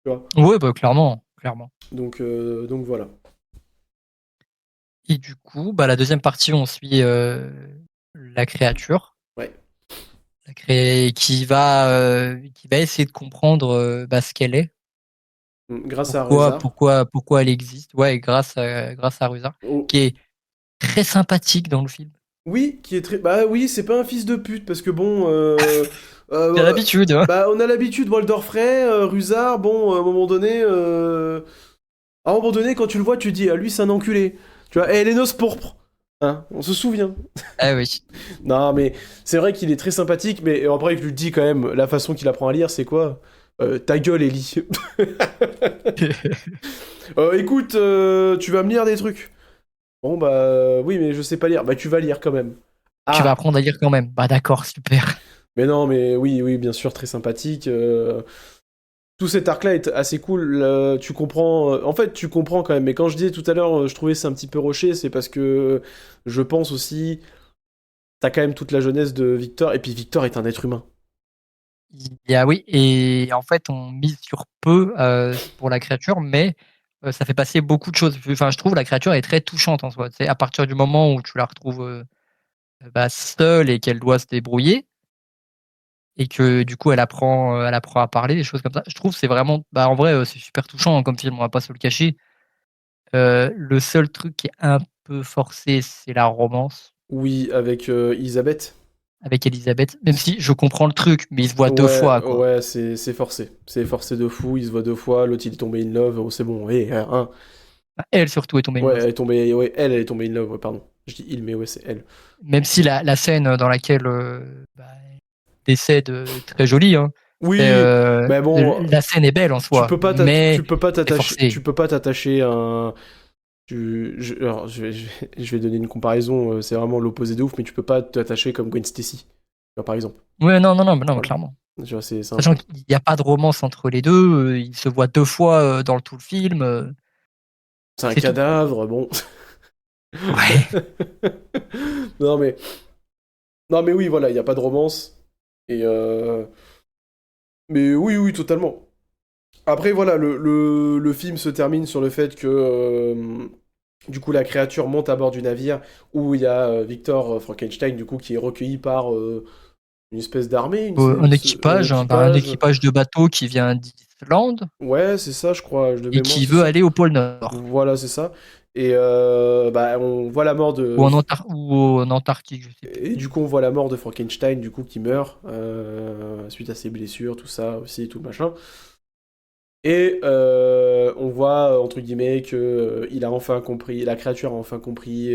tu vois. Ouais, bah clairement, clairement. Donc voilà. Et du coup, bah la deuxième partie, on suit la créature, Ouais. qui va essayer de comprendre bah, ce qu'elle est, Grâce à Reza. pourquoi elle existe. Ouais, grâce à Rusa, Oh. qui est très sympathique dans le film. Oui, qui est très... Bah oui, c'est pas un fils de pute, parce que bon... T'as euh, l'habitude, hein. bah on a l'habitude, Waldorf Frey, Rusard, bon, à un moment donné... À un moment donné, quand tu le vois, tu dis, ah, lui, c'est un enculé. Tu vois, et les noces pourpres. Hein, on se souvient. Ah oui. Non, mais c'est vrai qu'il est très sympathique, mais après, je lui dis quand même, la façon qu'il apprend à lire, c'est quoi? Ta gueule, Ellie. Écoute, tu vas me lire des trucs. Bon, bah, oui, mais je sais pas lire. Bah, tu vas lire quand même. Tu vas Ah! apprendre à lire quand même. Bah d'accord, super. Mais non, mais oui, oui, bien sûr, très sympathique. Tout cet arc-là est assez cool. Tu comprends. En fait, tu comprends quand même. Mais quand je disais tout à l'heure, je trouvais c'est un petit peu rushé, c'est parce que je pense aussi. T'as quand même toute la jeunesse de Victor, et puis Victor est un être humain. Oui, et en fait, on mise sur peu pour la créature, mais ça fait passer beaucoup de choses. Enfin, je trouve la créature est très touchante en soi. C'est à partir du moment où tu la retrouves bah, seule et qu'elle doit se débrouiller, et que du coup elle apprend à parler, des choses comme ça. Je trouve que c'est vraiment, bah, en vrai, c'est super touchant hein, comme film, on va pas se le cacher. Le seul truc qui est un peu forcé, c'est la romance Oui, avec Elisabeth. avec Elisabeth, même si je comprends le truc, mais ils se voient deux Ouais, fois, quoi. ouais, c'est forcé. C'est forcé de fou, il se voit deux fois, l'autre il est tombé in love, oh, c'est bon, hein. Enfin, elle surtout est tombée in Ouais, love. elle est tombée, ouais, elle est tombée in love, ouais, pardon. Je dis il, mais ouais, c'est elle. Même si la scène dans laquelle bah, elle décède très jolie, hein. Oui, mais bon, La scène est belle en soi, mais c'est forcé. tu peux pas t'attacher à un... alors, je vais donner une comparaison, c'est vraiment l'opposé de ouf, mais tu peux pas t'attacher comme Gwen Stacy, tu vois, par exemple. Ouais, non, non, non, non, Voilà. clairement. Tu vois, c'est un Sachant peu... qu'il n'y a pas de romance entre les deux, ils se voient deux fois dans tout le film, C'est et un c'est tout, quoi. cadavre, bon. Ouais. Non mais, non mais oui, voilà, il n'y a pas de romance. Et mais oui, oui, totalement. Après, voilà, le film se termine sur le fait que du coup la créature monte à bord du navire où il y a Victor Frankenstein du coup qui est recueilli par une espèce d'armée, Un un équipage, hein, bah, un équipage. équipage de bateau qui vient d'Islande Ouais, c'est ça, je crois, de et mémoire, qui c'est veut ça. aller au pôle Nord Voilà, c'est ça. Et bah, on voit la mort de ou en Antarctique, je sais plus. Et du coup, on voit la mort de Frankenstein, du coup, qui meurt suite à ses blessures, tout ça aussi, tout le machin. Et on voit, entre guillemets, que il a enfin compris, la créature a enfin compris.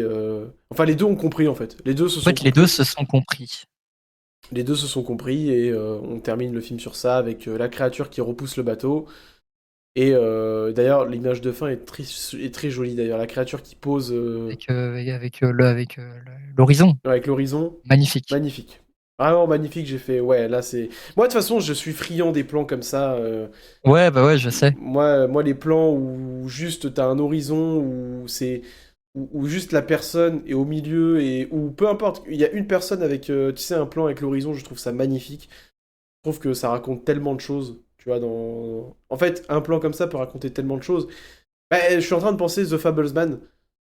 Enfin, les deux ont compris, en fait. Les deux se En sont fait, les deux compris. se sont compris. Les deux se sont compris, et on termine le film sur ça, avec la créature qui repousse le bateau. Et d'ailleurs, l'image de fin est très jolie, d'ailleurs. La créature qui pose L'horizon. avec l'horizon. Magnifique. Magnifique. Vraiment magnifique, j'ai fait, ouais, là c'est... Moi, de toute façon, je suis friand des plans comme ça. Ouais, bah ouais, je sais. Moi, les plans où juste t'as un horizon, où juste la personne est au milieu, et où peu importe, il y a une personne avec, tu sais, un plan avec l'horizon, je trouve ça magnifique. Je trouve que ça raconte tellement de choses, tu vois, En fait, un plan comme ça peut raconter tellement de choses. Bah, je suis en train de penser The Fablesman,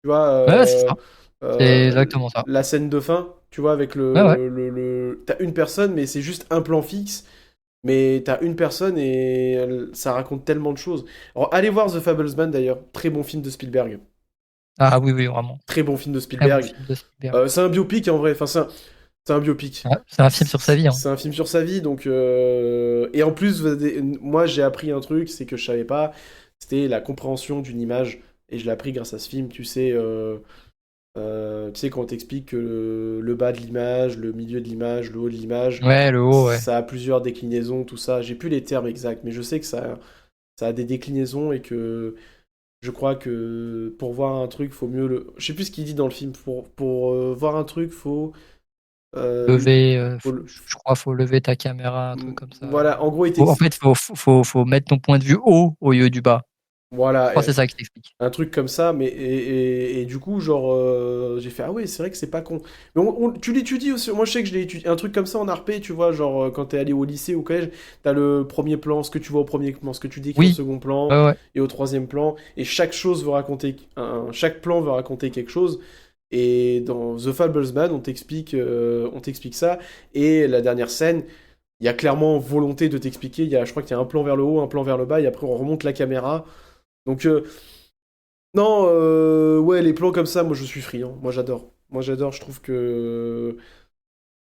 tu Tu vois, Ouais, c'est ça. C'est exactement ça. la scène de fin, tu vois, avec Ouais, ouais. T'as une personne, mais c'est juste un plan fixe. Mais t'as une personne et ça raconte tellement de choses. Alors, allez voir The Fablesman d'ailleurs. Très bon film de Spielberg. Ah oui, oui, vraiment. Très bon film de Très bon Spielberg. film de Spielberg. C'est un biopic en vrai. Enfin, c'est un biopic. C'est un film sur sa vie, hein. C'est un film sur sa vie. Donc, et en plus, moi j'ai appris un truc, c'est que je savais pas. C'était la compréhension d'une image. Et je l'ai appris grâce à ce film. Tu sais, quand on t'explique que le bas de l'image, le milieu de l'image, le haut de l'image, Ouais, le haut, ouais. ça a plusieurs déclinaisons, tout ça. J'ai plus les termes exacts, mais je sais que ça a des déclinaisons et que je crois que pour voir un truc, faut mieux le. Je sais plus ce qu'il dit dans le film. Pour voir un truc, faut. euh, Lever, faut le- je crois, faut lever ta caméra, un truc comme ça. Voilà, en gros, En fait, faut mettre ton point de vue haut au lieu du bas. Je Voilà, crois que c'est ça qui t'explique. un truc comme ça, mais et du coup, genre, j'ai fait, ah ouais, c'est vrai que c'est pas con. Mais tu l'étudies aussi, moi je sais que je l'ai étudié, un truc comme ça en RP, tu vois, genre, quand t'es allé au lycée ou au collège, t'as le premier plan, ce que tu vois au premier plan, ce que tu décris au Oui, second plan, ouais, ouais. et au troisième plan, et chaque chose veut raconter, chaque plan veut raconter quelque chose, et dans The Fablesman, on t'explique ça, et la dernière scène, il y a clairement volonté de t'expliquer, je crois qu'il y a un plan vers le haut, un plan vers le bas, et après on remonte la caméra, donc, non, ouais, les plans comme ça, moi je suis friand. Moi j'adore. Moi j'adore, je trouve que.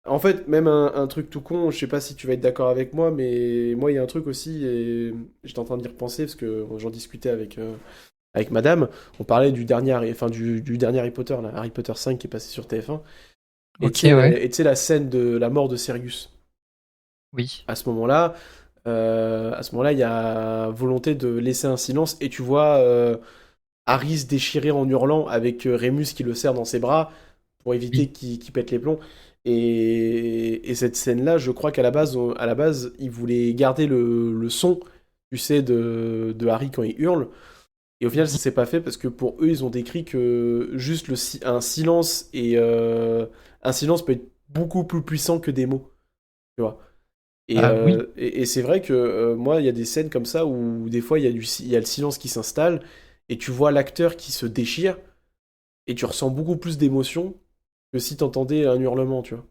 En fait, même un truc tout con, je sais pas si tu vas être d'accord avec moi, mais moi il y a un truc aussi, et j'étais en train d'y repenser parce que j'en discutais avec madame. On parlait du dernier Harry Potter, là, Harry Potter 5 qui est passé sur TF1. Et Ok, ouais. tu sais, la scène de la mort de Sirius. Oui. À ce moment-là, il y a volonté de laisser un silence, et tu vois. Harry se déchirer en hurlant avec Remus qui le serre dans ses bras pour éviter Oui. qu'il pète les plombs. Et cette scène-là, je crois à la base, ils voulaient garder le son, tu sais, de Harry quand il hurle. Et au final, ça Mhm. s'est pas fait parce que pour eux, ils ont décrit que juste un silence un silence peut être beaucoup plus puissant que des mots, tu vois. Ah oui. Et c'est vrai que moi, il y a des scènes comme ça où des fois, il y a le silence qui s'installe et tu vois l'acteur qui se déchire et tu ressens beaucoup plus d'émotion que si t'entendais un hurlement, tu vois.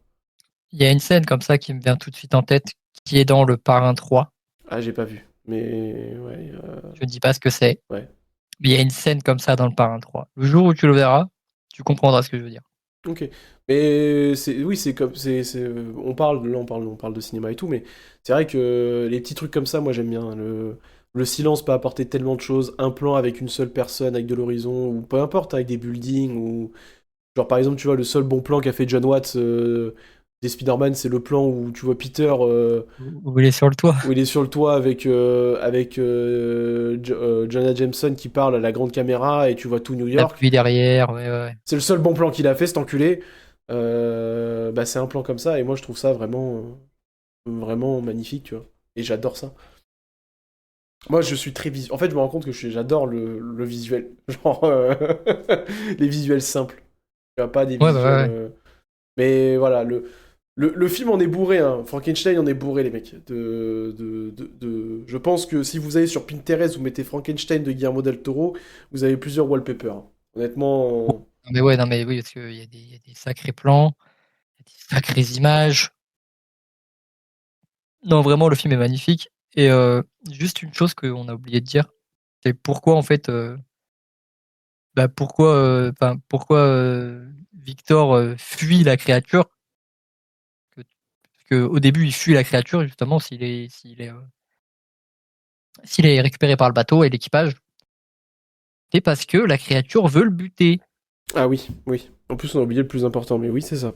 Il y a une scène comme ça qui me vient tout de suite en tête, qui est dans Le Parrain 3. Ah, j'ai pas vu. Mais ouais, Je ne dis pas ce que c'est, ouais. mais il y a une scène comme ça dans Le Parrain 3. Le jour où tu le verras, tu comprendras ce que je veux dire. Ok. Mais oui, c'est comme, on parle de cinéma et tout, mais c'est vrai que les petits trucs comme ça, moi j'aime bien. Le silence peut apporter tellement de choses. Un plan avec une seule personne, avec de l'horizon, ou peu importe, avec des buildings, ou genre, par exemple, tu vois, le seul bon plan qu'a fait John Watts des Spider-Man, c'est le plan où tu vois Peter, Vous voulez sur le toit? où il est sur le toit avec Jonah Jameson qui parle à la grande caméra et tu vois tout New La York. pluie derrière, ouais, ouais. C'est le seul bon plan qu'il a fait, cet enculé. Bah, c'est un plan comme ça et moi je trouve ça vraiment magnifique, tu vois. Et j'adore ça. Moi, je suis très visuel. En fait, je me rends compte que j'adore le visuel. Genre, les visuels simples. Tu vois, pas des Ouais, bah, ouais, visuels. ouais. Mais voilà, le film en est bourré, hein. Frankenstein en est bourré, les mecs. Je pense que si vous allez sur Pinterest, vous mettez Frankenstein de Guillermo del Toro, vous avez plusieurs wallpapers, hein. Bon. Honnêtement, Non, mais ouais, non, mais oui, parce qu'il y a des sacrés plans, il y a des sacrées images. Non, vraiment, le film est magnifique. Et juste une chose qu'on a oublié de dire, c'est pourquoi, en fait, pourquoi Victor fuit la créature. Parce que au début, il fuit la créature, justement, s'il est récupéré par le bateau et l'équipage. C'est parce que la créature veut le buter. ah oui, oui. En plus, on a oublié le plus important, mais oui, c'est ça.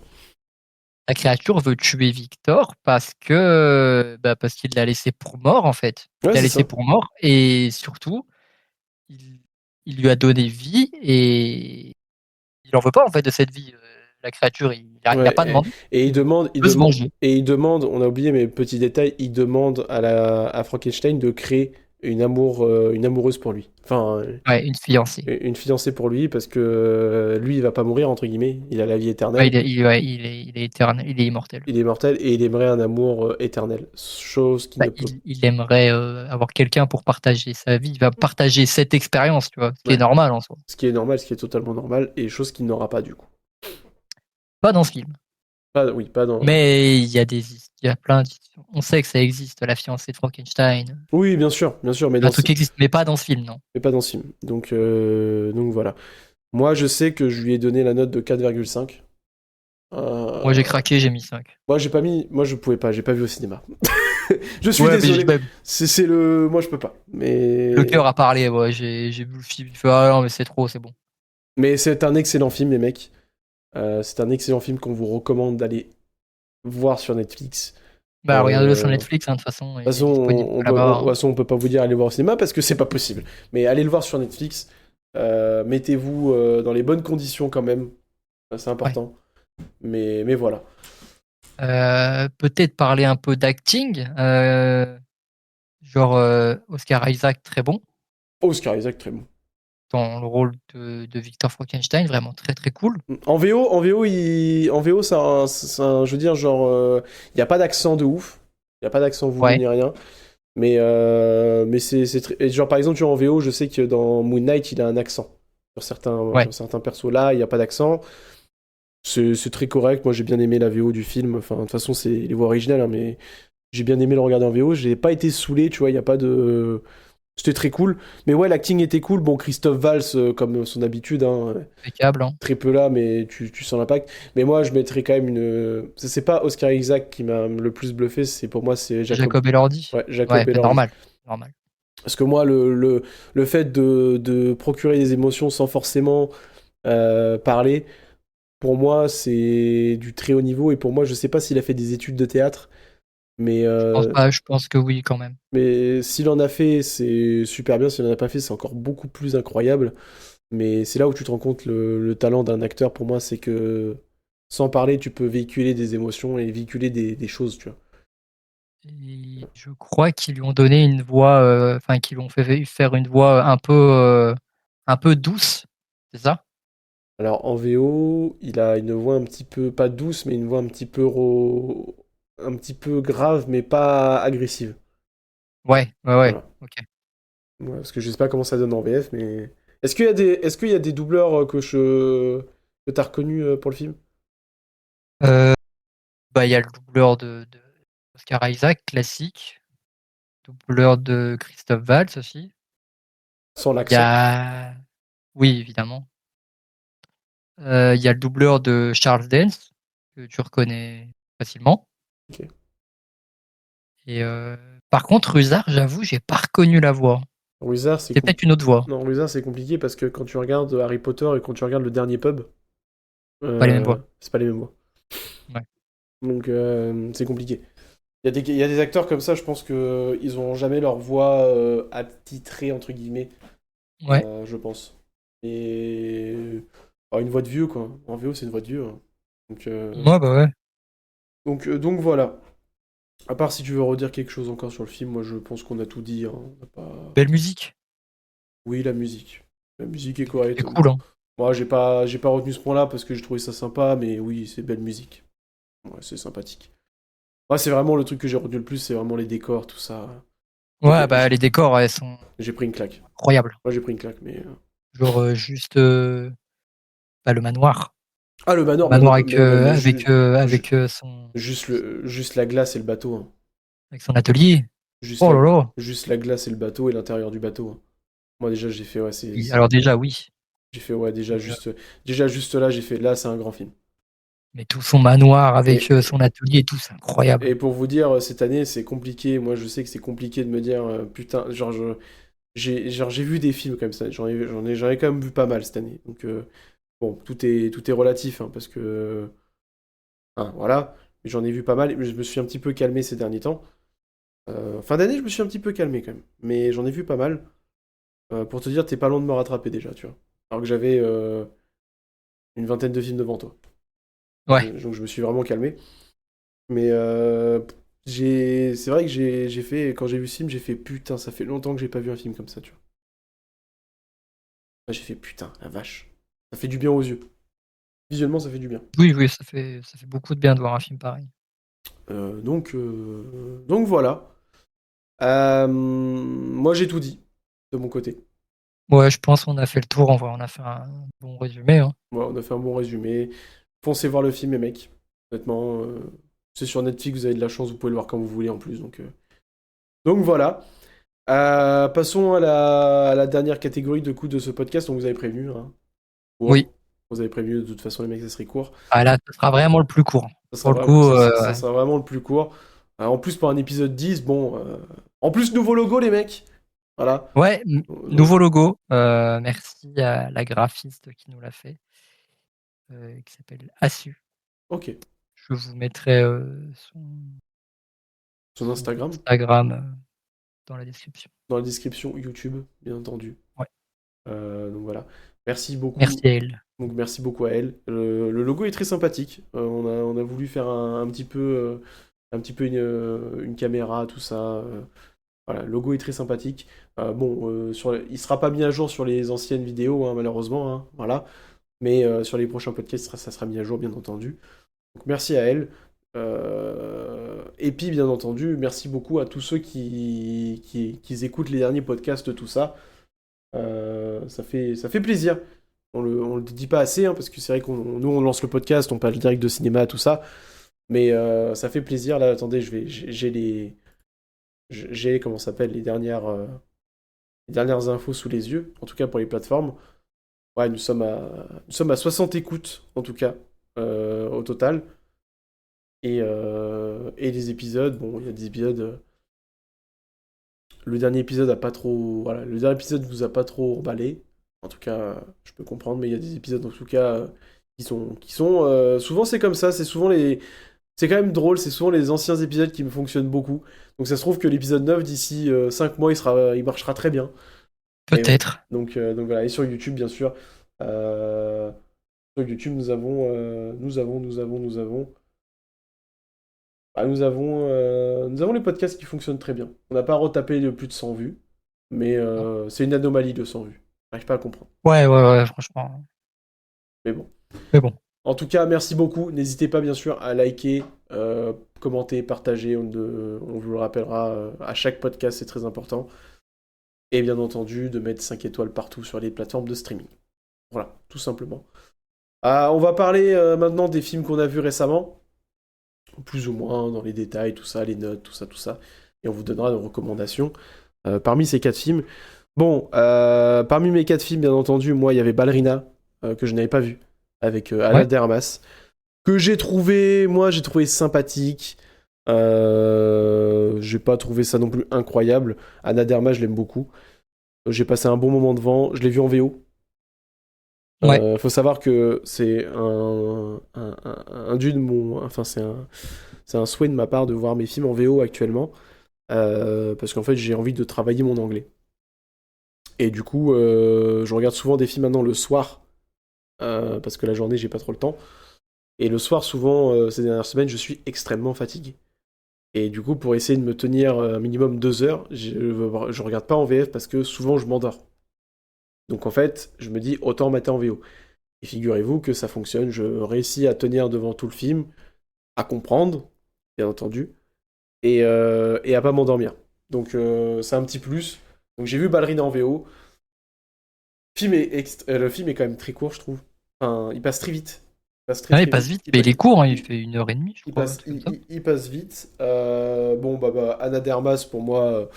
La créature veut tuer Victor parce qu'il l'a laissé pour mort, en fait. Il Ouais, l'a c'est laissé ça. pour mort et surtout, il, il lui a donné vie et il en veut pas, en fait, de cette vie. La créature, il a pas Ouais, demandé. et Il veut se venger. on a oublié mes petits détails, il demande à Frankenstein de créer une amoureuse pour lui. Enfin, Ouais, une fiancée. une fiancée pour lui, parce que lui, il va pas mourir, entre guillemets. Il a la vie Ouais, éternelle. il est éternel, il est immortel. Il est mortel et il aimerait un amour éternel. Chose qui Bah, ne peut. il aimerait avoir quelqu'un pour partager sa vie. Il va partager cette expérience, tu vois, ce qui est Ouais. normal en soi. Ce qui est normal, ce qui est totalement normal, et chose qu'il n'aura pas du coup. Pas dans ce film. Pas, oui, pas dans. Mais il y a plein on sait que ça existe, la fiancée de Frankenstein. Oui, bien sûr, mais Un dans truc existe, mais pas dans ce film, non. mais pas dans ce film. Donc voilà. Moi, je sais que je lui ai donné la note de 4,5. Moi, j'ai Euh, craqué, j'ai mis 5. Moi, j'ai pas mis. Moi, je pouvais pas. J'ai pas vu au cinéma. Je suis Ouais, mais désolé. même C'est le. Moi, je peux pas. le cœur a parlé, ouais, j'ai vu le film, il fait, ah non, mais c'est trop, c'est bon. Mais c'est un excellent film, les mecs. C'est un excellent film qu'on vous recommande d'aller voir sur Netflix. Bah, regardez-le sur De Netflix, hein, de toute façon, toute il est façon, disponible de là-bas, toute hein. façon, on peut pas vous dire aller voir au cinéma parce que c'est pas possible. Mais allez le voir sur Netflix. Mettez-vous dans les bonnes conditions quand même. C'est Ouais. important. Mais voilà. Peut-être parler un peu d'acting, genre Oscar Isaac, très bon, Oscar Isaac, très bon. dans le rôle de Victor Frankenstein, vraiment très très cool. En VO, je veux dire, genre, il y a pas d'accent de ouf. Il y a pas d'accent voulu Ouais, ni rien. Mais et genre, par exemple, tu vois, en VO, je sais que dans Moon Knight, il a un accent. ouais. Sur certains persos là, il n'y a pas d'accent. C'est très correct. Moi, j'ai bien aimé la VO du film. Enfin, de toute façon, c'est les voix originales, hein, mais j'ai bien aimé le regarder en VO. J'ai pas été saoulé, tu vois, il n'y a pas de. C'était très cool. Mais ouais, l'acting était cool. Bon, Christophe Valls, comme son habitude, hein, Impeccable, hein. très peu là, mais tu sens l'impact. Mais moi, je mettrais quand même une. C'est pas Oscar Isaac qui m'a le plus bluffé, pour moi, c'est Jacob. Jacob Elordi. Ouais, Jacob Ouais, bah, Elordi. normal, normal. Parce que moi, le fait de procurer des émotions sans forcément parler, pour moi, c'est du très haut niveau. Et pour moi, je sais pas s'il a fait des études de théâtre, mais, Je pense euh, pas, je pense que oui quand même. mais s'il en a fait, c'est super bien. S'il en a pas fait, c'est encore beaucoup plus incroyable. Mais c'est là où tu te rends compte le talent d'un acteur, pour moi, c'est que sans parler, tu peux véhiculer des émotions et véhiculer des choses, tu vois. Et je crois qu'ils lui ont donné une voix, enfin qu'ils lui ont fait faire une voix un peu douce, c'est ça? Alors en VO, il a une voix un petit peu, pas douce, mais une voix un petit peu, un petit peu grave, mais pas agressive. Ouais, ouais, ouais. Voilà. Ok. Ouais, parce que je sais pas comment ça donne en VF, mais. Est-ce qu'il y a des doubleurs que t'as reconnus pour le film? Euh, Bah il y a le doubleur de Oscar Isaac classique, doubleur de Christophe Valls aussi. Sans Il y l'accent. a, oui évidemment. Il y a le doubleur de Charles Dance que tu reconnais facilement. Ok. Et par contre Rusard, j'avoue, j'ai pas reconnu la voix. Wizard, C'est peut-être une autre voix, Non, Wizard, c'est compliqué parce que quand tu regardes Harry Potter et quand tu regardes le dernier pub, pas les mêmes voix. c'est pas les mêmes voix. Ouais. Donc c'est compliqué. Il y a des acteurs comme ça, je pense que ils ont jamais leur voix attitrée, entre guillemets, Ouais. je pense. Et une voix de vieux, quoi. En VO, c'est une voix de vieux, hein. Donc, Ouais, bah ouais. donc voilà. À part si tu veux redire quelque chose encore sur le film, moi je pense qu'on a tout dit, hein. On n'a pas... Belle musique. Oui, la musique. La musique est La musique est correcte. cool, hein. Moi, j'ai pas retenu ce point-là parce que je trouvais ça sympa, mais oui, c'est belle musique. Ouais, c'est sympathique. Moi, c'est vraiment le truc que j'ai retenu le plus, c'est vraiment les décors, tout ça. J'ai Ouais, pris, bah les décors, elles sont j'ai pris une claque. incroyables. Moi, j'ai pris une claque, mais. Genre juste bah, le manoir. Ah, le Le manoir, manoir juste la glace et le bateau, hein. avec son atelier. Juste Oh la, là là. juste la glace et le bateau et l'intérieur du bateau, hein. Moi, déjà, j'ai fait, ouais, Oui, alors déjà, oui. j'ai fait, ouais, Mais, déjà, juste là, j'ai fait, là, c'est un grand film. mais tout son manoir avec Et, son atelier et tout, c'est et incroyable. pour vous dire, cette année, c'est compliqué. Moi, je sais que c'est compliqué de me dire, putain, j'ai vu des films comme ça. J'en ai quand même vu pas mal cette année. Donc, bon, tout est relatif, hein, parce que, hein, voilà. Mais j'en ai vu pas mal. Je me suis un petit peu calmé ces derniers temps. Fin d'année, je me suis un petit peu calmé quand même. Mais j'en ai vu pas mal. Pour te dire, t'es pas loin de me rattraper déjà, tu vois. Alors que j'avais une vingtaine de films devant toi. Ouais. Donc, je me suis vraiment calmé. Mais C'est vrai que j'ai fait, quand j'ai vu ce film, j'ai fait putain, ça fait longtemps que j'ai pas vu un film comme ça, tu vois. J'ai fait putain, la vache. Ça fait du bien aux yeux. Visuellement, ça fait du bien. Oui, oui, ça fait beaucoup de bien de voir un film pareil. Donc voilà. Moi, j'ai tout dit de mon côté. Ouais, je pense qu'on a fait le tour, en vrai, on a fait un bon résumé, hein. Ouais, on a fait un bon résumé. Foncez voir le film, les mecs. Honnêtement, c'est sur Netflix, vous avez de la chance, vous pouvez le voir quand vous voulez en plus. Donc voilà. Passons à la dernière catégorie de coups de ce podcast. Donc vous avez prévenu, hein. Oui. Court. Vous avez prévenu, de toute façon, les mecs, ça serait court. Ah là, ce sera vraiment le plus court. Ça sera, Pour le coup, ça sera vraiment le plus court. En plus, pour un épisode 10, bon. En plus, nouveau logo, les mecs. Voilà. ouais, Donc, nouveau logo. Merci à la graphiste qui nous l'a fait, qui s'appelle Assu. ok. Je vous mettrai Son son Instagram, Instagram dans la description. dans la description YouTube, bien entendu. Ouais. Donc voilà. Merci beaucoup. Merci à elle. Donc merci beaucoup à elle. Le logo est très sympathique. On a voulu faire un petit peu une caméra, tout ça. Voilà, le logo est très sympathique. Bon, il sera pas mis à jour sur les anciennes vidéos, hein, malheureusement. Hein, voilà. Mais sur les prochains podcasts, ça sera mis à jour, bien entendu. Donc merci à elle. Et puis, bien entendu, merci beaucoup à tous ceux qui écoutent les derniers podcasts, tout ça. Ça fait plaisir. On le dit pas assez, hein, parce que c'est vrai nous, on lance le podcast, on parle direct de cinéma, tout ça. Mais ça fait plaisir. Là, attendez, comment ça s'appelle, les dernières infos sous les yeux, en tout cas pour les plateformes. Ouais, nous sommes à 60 écoutes, en tout cas, au total. Et les épisodes, bon, il y a des épisodes. Le dernier épisode a pas trop. Voilà, le dernier épisode vous a pas trop emballé. En tout cas, je peux comprendre, mais il y a des épisodes, en tout cas, souvent, c'est comme ça, c'est souvent les. C'est quand même drôle, c'est souvent les anciens épisodes qui me fonctionnent beaucoup. Donc ça se trouve que l'épisode 9, d'ici 5 mois, il marchera très bien. Et bon. Peut-être. Donc voilà, et sur YouTube, bien sûr. Euh, Sur YouTube, nous avons les podcasts qui fonctionnent très bien. On n'a pas retapé de plus de 100 vues, mais c'est une anomalie de 100 vues. J'arrive pas à comprendre. Ouais, ouais, ouais, franchement. Mais bon. Mais bon. En tout cas, merci beaucoup. N'hésitez pas, bien sûr, à liker, commenter, partager. On vous le rappellera à chaque podcast, c'est très important. Et bien entendu, de mettre 5 étoiles partout sur les plateformes de streaming. Voilà, tout simplement. On va parler maintenant des films qu'on a vus récemment. Plus ou moins dans les détails, tout ça, les notes, tout ça, tout ça. Et on vous donnera nos recommandations parmi ces 4 films. Bon, parmi mes 4 films, bien entendu, moi, il y avait Ballerina, que je n'avais pas vu, avec Ana Ouais. de Armas, que j'ai trouvé sympathique. J'ai pas trouvé ça non plus incroyable. Ana de Armas, je l'aime beaucoup. J'ai passé un bon moment devant. Je l'ai vu en VO. Ouais. Faut savoir que c'est un dû de mon. Enfin, c'est un souhait de ma part de voir mes films en VO actuellement. Parce qu'en fait, j'ai envie de travailler mon anglais. Et du coup, je regarde souvent des films maintenant le soir. Parce que la journée, j'ai pas trop le temps. Et le soir, souvent, ces dernières semaines, je suis extrêmement fatigué. Et du coup, pour essayer de me tenir un minimum 2 heures, je regarde pas en VF parce que souvent, je m'endors. Donc en fait, je me dis autant mater en VO. Et figurez-vous que ça fonctionne, je réussis à tenir devant tout le film, à comprendre, bien entendu, et à pas m'endormir. Donc c'est un petit plus. Donc j'ai vu Ballerina en VO. Le film est quand même très court, je trouve. Enfin, il passe très vite. Il passe très Ouais, il très passe vite. vite, mais il est court, hein, il fait 1 heure et demie, je Il crois, un passe, truc il, comme ça. il- il passe vite. Bon, Anna de Armas, pour moi,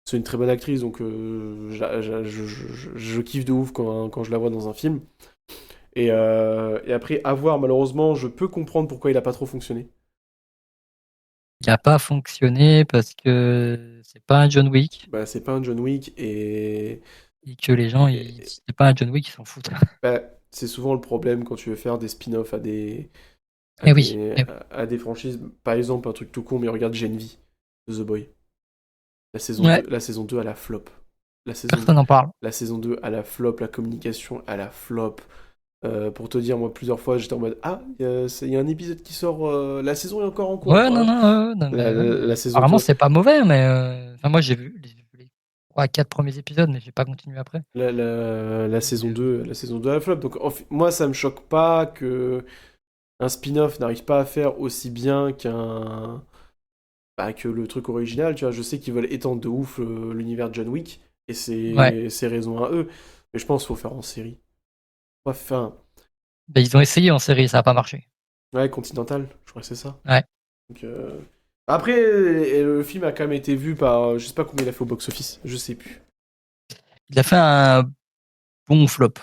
c'est une très bonne actrice, donc je kiffe de ouf quand je la vois dans un film. Et après, à voir, malheureusement, je peux comprendre pourquoi il a pas trop fonctionné. Il a pas fonctionné parce que c'est pas un John Wick Bah, c'est pas un John Wick, et que les gens, et- c'est pas un John Wick, ils s'en foutent. bah, c'est souvent le problème quand tu veux faire des spin-offs à Eh oui, des, eh oui. à des franchises. Par exemple, un truc tout con, mais regarde Gen V de The Boy. Ouais, La saison 2 à la flop. La saison, personne n'en parle. la saison 2 à la flop, la communication à la flop. Pour te dire, moi, plusieurs fois, j'étais en mode, ah, il y a un épisode qui sort, la saison est encore en cours, Ouais, non, quoi. non, non, La, mais ouais. la- la saison, tu Apparemment, vois. c'est pas mauvais, mais enfin, moi, j'ai vu les 3-4 premiers épisodes, mais j'ai pas continué après. La Mais, saison 2 a flop. Donc, moi, ça me choque pas que un spin-off n'arrive pas à faire aussi bien que le truc original. Tu vois, je sais qu'ils veulent étendre de ouf l'univers de John Wick, et ouais. c'est raison à eux. Mais je pense qu'il faut faire en série. Enfin, Ben, ils ont essayé en série, ça a pas marché. ouais, Continental, je crois que c'est ça. Ouais. Donc, après, le film a quand même été vu par, je sais pas combien il a fait au box-office, je sais plus. Il a fait un bon flop.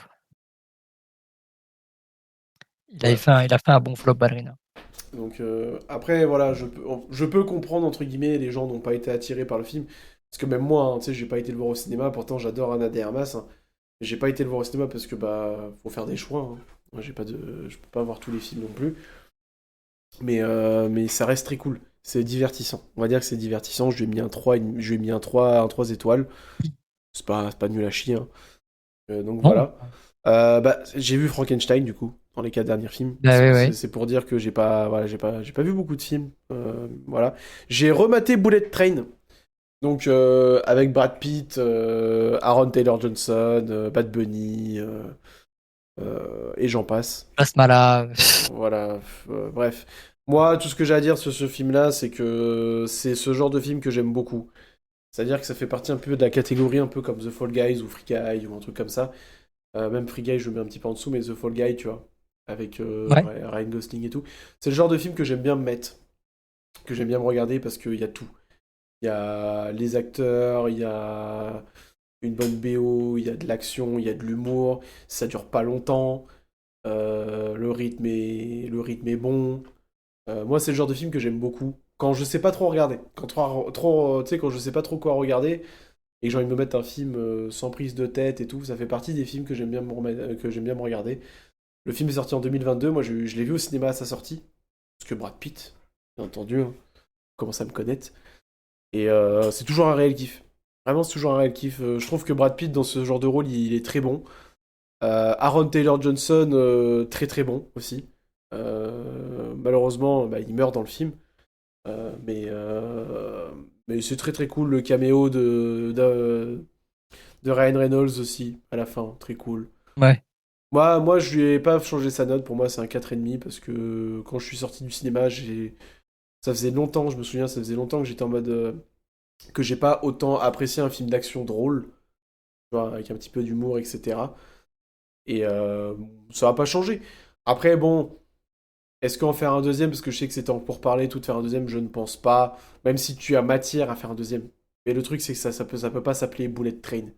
Ouais. Il a fait un bon flop, Ballerina. Donc après, voilà, je peux comprendre, entre guillemets, les gens n'ont pas été attirés par le film. Parce que même moi, hein, tu sais, j'ai pas été le voir au cinéma, pourtant j'adore Anna de Armas. Hein. J'ai pas été le voir au cinéma parce que, bah, faut faire des choix. Hein. Moi, je peux pas voir tous les films non plus. Mais ça reste très cool. C'est divertissant. On va dire que c'est divertissant. Je lui ai mis un 3, je lui ai mis un 3 étoiles. C'est pas nul à chier. Hein. Donc Non. voilà. Bah, j'ai vu Frankenstein du coup dans les 4 derniers films. Bah C'est ouais, c'est- ouais. c'est pour dire que j'ai pas vu beaucoup de films. Voilà. J'ai rematé Bullet Train. Donc avec Brad Pitt, Aaron Taylor Johnson, Bad Bunny et j'en passe. Plasmala. Voilà. Bref. Moi, tout ce que j'ai à dire sur ce film-là, c'est que c'est ce genre de film que j'aime beaucoup. C'est-à-dire que ça fait partie un peu de la catégorie un peu comme The Fall Guys ou Free Guy ou un truc comme ça. Même Free Guy, je le mets un petit peu en dessous, mais The Fall Guy, tu vois, avec Ouais. Ryan Gosling et tout. C'est le genre de film que j'aime bien me mettre, que j'aime bien me regarder parce qu'il y a tout. Il y a les acteurs, il y a une bonne BO, il y a de l'action, il y a de l'humour, ça dure pas longtemps, le rythme est bon. Moi, c'est le genre de film que j'aime beaucoup. Quand je sais pas trop regarder, tu sais, quand je sais pas trop quoi regarder, et que j'ai envie de me mettre un film sans prise de tête et tout, ça fait partie des films que j'aime bien que j'aime bien me regarder. Le film est sorti en 2022, moi je l'ai vu au cinéma à sa sortie, parce que Brad Pitt, bien entendu, hein, commence à me connaître. Et c'est toujours un réel kiff. Vraiment, c'est toujours un réel kiff. Je trouve que Brad Pitt, dans ce genre de rôle, il est très bon. Aaron Taylor Johnson, très très bon aussi. Malheureusement, bah, il meurt dans le film. Mais c'est très très cool. Le caméo de Ryan Reynolds aussi, à la fin, très cool. Ouais. Moi, je lui ai pas changé sa note. Pour moi, c'est un 4,5 parce que quand je suis sorti du cinéma, ça faisait longtemps, je me souviens, ça faisait longtemps que j'étais en mode que j'ai pas autant apprécié un film d'action drôle, tu vois, avec un petit peu d'humour, etc. Et ça va pas changer. Après, bon, est-ce qu'en faire un deuxième, parce que je sais que c'était en pourparler, tout de faire un deuxième, je ne pense pas. Même si tu as matière à faire un deuxième. Mais le truc, c'est que ça peut pas s'appeler Bullet Train.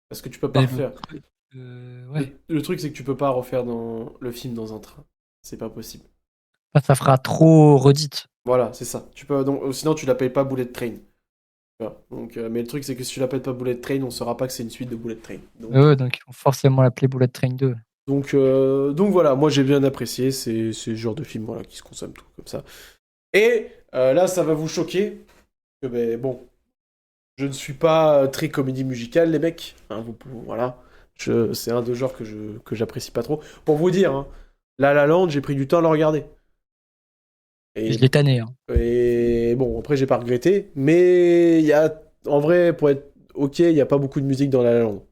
Parce que tu peux pas Mais le refaire. truc, Le, ouais. le truc, c'est que tu peux pas refaire le film dans un train. C'est pas possible. Enfin, ça fera trop redite. Voilà, c'est ça. Donc, sinon, tu l'appelles pas Bullet Train. Tu vois. Donc, mais le truc, c'est que si tu l'appelles pas Bullet Train, on saura pas que c'est une suite de Bullet Train. Donc ils vont forcément l'appeler Bullet Train 2. Donc voilà, moi j'ai bien apprécié. C'est le genre de film voilà, qui se consomme tout comme ça. Et là, ça va vous choquer. Que, ben, bon, je ne suis pas très comédie musicale, les mecs. Hein, voilà. C'est un de genres que j'apprécie pas trop. Pour vous dire, hein, La La Land, j'ai pris du temps à le regarder. Et je Et, l'ai tanné, hein. et bon, après, j'ai pas regretté. Mais en vrai, pour être ok, il n'y a pas beaucoup de musique dans La La Land.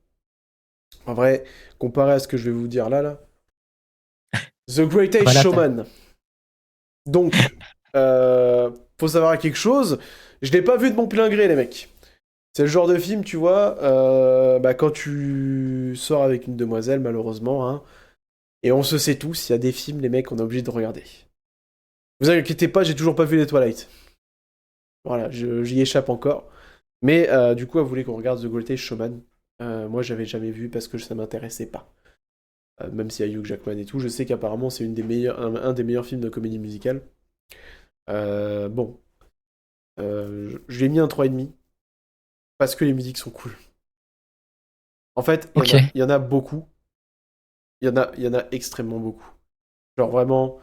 En vrai, comparé à ce que je vais vous dire là. The Ah Greatest bah là, Showman. Donc, faut savoir quelque chose. Je l'ai pas vu de mon plein gré, les mecs. C'est le genre de film, tu vois, bah, quand tu sors avec une demoiselle, malheureusement, hein, et on se sait tous, il y a des films, les mecs, on est obligé de regarder. Vous inquiétez pas, j'ai toujours pas vu les Twilight. Voilà, j'y échappe encore. Mais du coup, elle voulait qu'on regarde The Greatest Showman. Moi, j'avais jamais vu parce que ça m'intéressait pas. Même s'il y a Hugh Jackman et tout, je sais qu'apparemment c'est un des meilleurs films de comédie musicale. Bon, je lui ai mis un 3,5 parce que les musiques sont cool. En fait, il y en ok. a, il y en a beaucoup. Il y en a extrêmement beaucoup. Genre vraiment,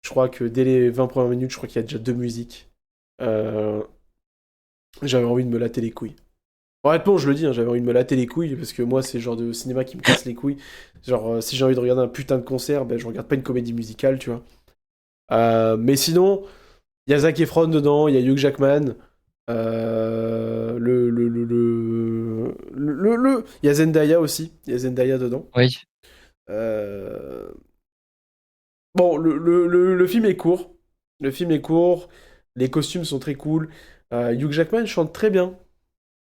je crois que dès les 20 premières minutes, je crois qu'il y a déjà deux musiques. Euh, J'avais envie de me latter les couilles. Honnêtement, je le dis, hein, j'avais envie de me latter les couilles, parce que moi, c'est le genre de cinéma qui me casse les couilles. Genre, si j'ai envie de regarder un putain de concert, ben, je regarde pas une comédie musicale, tu vois. Mais sinon, il y a Zac Efron dedans, il y a Hugh Jackman, il y a Zendaya aussi, il y a Zendaya dedans. Oui. Euh, Bon, le film est court. Le film est court. Les costumes sont très cool. Hugh Jackman chante très bien.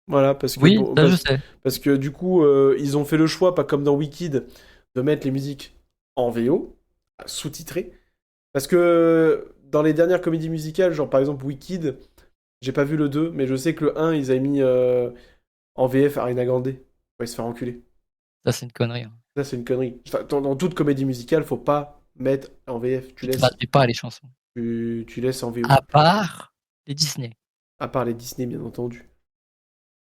Voilà, parce que, Oui, bon, ça je sais. parce que du coup, ils ont fait le choix, pas comme dans Wicked, de mettre les musiques en VO, sous-titrées. Parce que dans les dernières comédies musicales, genre par exemple Wicked, j'ai pas vu le 2, mais je sais que le un ils avaient mis en VF Ariana Grande. Ouais, se faire enculer. Ça, c'est une connerie, hein. Ça, c'est une connerie. Enfin, dans toute comédie musicale, faut pas mettre en VF. Ils traduisent pas les chansons. Tu laisses en VO. À part les Disney. À part les Disney, bien entendu.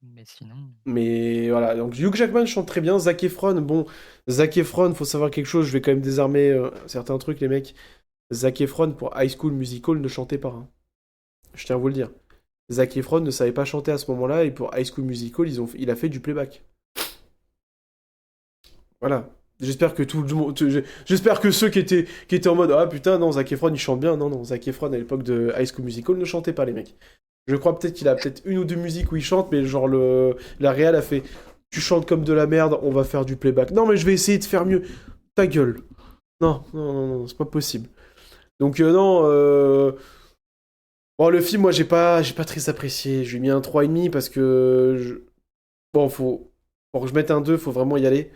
Mais sinon. Mais voilà, donc Hugh Jackman chante très bien. Zac Efron, bon, Zac Efron, faut savoir quelque chose, je vais quand même désarmer certains trucs, les mecs. Zac Efron, pour High School Musical, ne chantait pas, hein. Je tiens à vous le dire. Zac Efron ne savait pas chanter à ce moment-là, et pour High School Musical, il a fait du playback. Voilà. J'espère que tout le monde. J'espère que ceux qui étaient en mode ah putain, non, Zac Efron il chante bien. Non, non, Zac Efron à l'époque de High School Musical ne chantait pas, les mecs. Je crois peut-être qu'il a peut-être une ou deux musiques où il chante, mais genre la réal a fait tu chantes comme de la merde, on va faire du playback. Non, mais je vais essayer de faire mieux. Ta gueule. Non, non, non, non, c'est pas possible. Donc, non. Bon, le film, moi, j'ai pas très apprécié. Je lui ai mis un 3,5 parce que. Bon, pour que je mette un 2 faut vraiment y aller.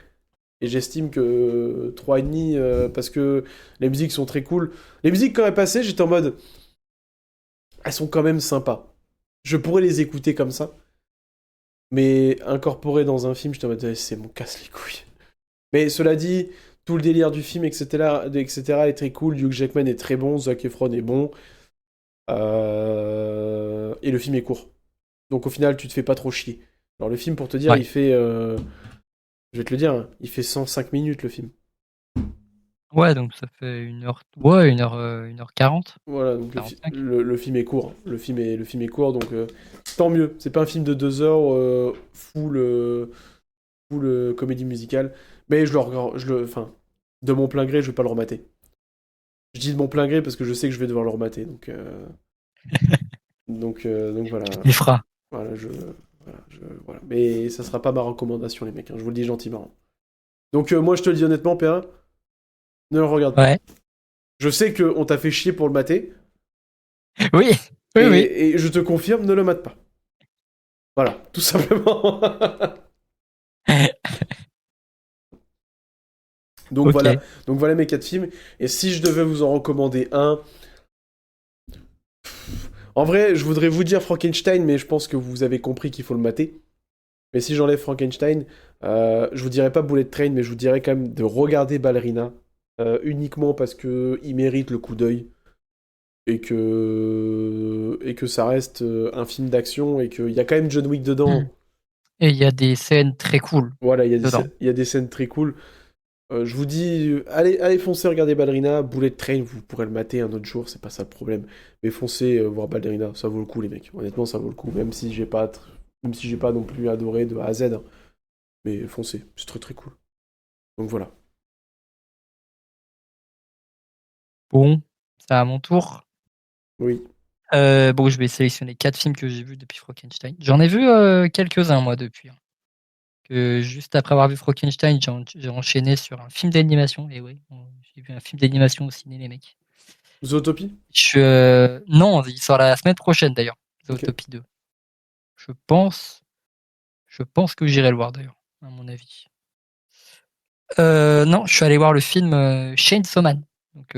Et j'estime que 3,5 parce que les musiques sont très cool. Les musiques, quand elles passaient, j'étais en mode. Elles sont quand même sympas. Je pourrais les écouter comme ça. Mais incorporées dans un film, j'étais en mode, c'est mon casse les couilles. Mais cela dit, tout le délire du film, etc. est très cool. Hugh Jackman est très bon, Zac Efron est bon. Et le film est court. Donc au final, tu te fais pas trop chier. Alors le film, pour te dire, Ouais. il fait... je vais te le dire, hein, il fait 105 minutes le film. Ouais, donc ça fait 1 heure. Ouais, 1h40. Voilà, donc 45. le film est court. Le film est court, donc tant mieux. C'est pas un film de 2 heures full comédie musicale. Mais enfin, de mon plein gré, je vais pas le remater. Je dis de mon plein gré parce que je sais que je vais devoir le remater. Donc voilà. Il fera. Voilà, voilà. Mais ça sera pas ma recommandation, les mecs, hein, je vous le dis gentiment. Donc moi, je te le dis honnêtement, PA, ne le regarde pas. Ouais. Je sais qu'on t'a fait chier pour le mater, Oui. Oui, oui. et je te confirme, ne le mate pas. Voilà, tout simplement. Donc Ok. voilà, donc voilà mes 4 films. Et si je devais vous en recommander un, en vrai, je voudrais vous dire Frankenstein, mais je pense que vous avez compris qu'il faut le mater. Mais si j'enlève Frankenstein, je vous dirais pas Bullet Train, mais je vous dirais quand même de regarder Ballerina, uniquement parce que il mérite le coup d'œil et que ça reste un film d'action et qu'il y a quand même John Wick Hmm. dedans. Et il y a des scènes très cool Voilà, il y a des, dedans. scè- il y a des scènes très cool. Je vous dis, allez foncez, regardez Ballerina, Bullet Train, vous pourrez le mater un autre jour, c'est pas ça le problème. Mais foncez voir Ballerina, ça vaut le coup les mecs. Honnêtement, ça vaut le coup, même si j'ai pas non plus adoré de A à Z, hein. Mais foncez, c'est très très cool. Donc voilà. Bon, c'est à mon tour. Oui. Bon, je vais sélectionner 4 films que j'ai vus depuis Frankenstein. J'en ai vu quelques-uns, moi, depuis, hein. Juste après avoir vu Frankenstein, j'ai enchaîné sur un film d'animation. Et oui, j'ai vu un film d'animation au ciné, les mecs. Zootopie? Non, il sort la semaine prochaine, d'ailleurs. Ok. Zootopie 2. Je pense, je pense que j'irai le voir, d'ailleurs, à mon avis. Non, je suis allé voir le film Chainsaw Man, donc,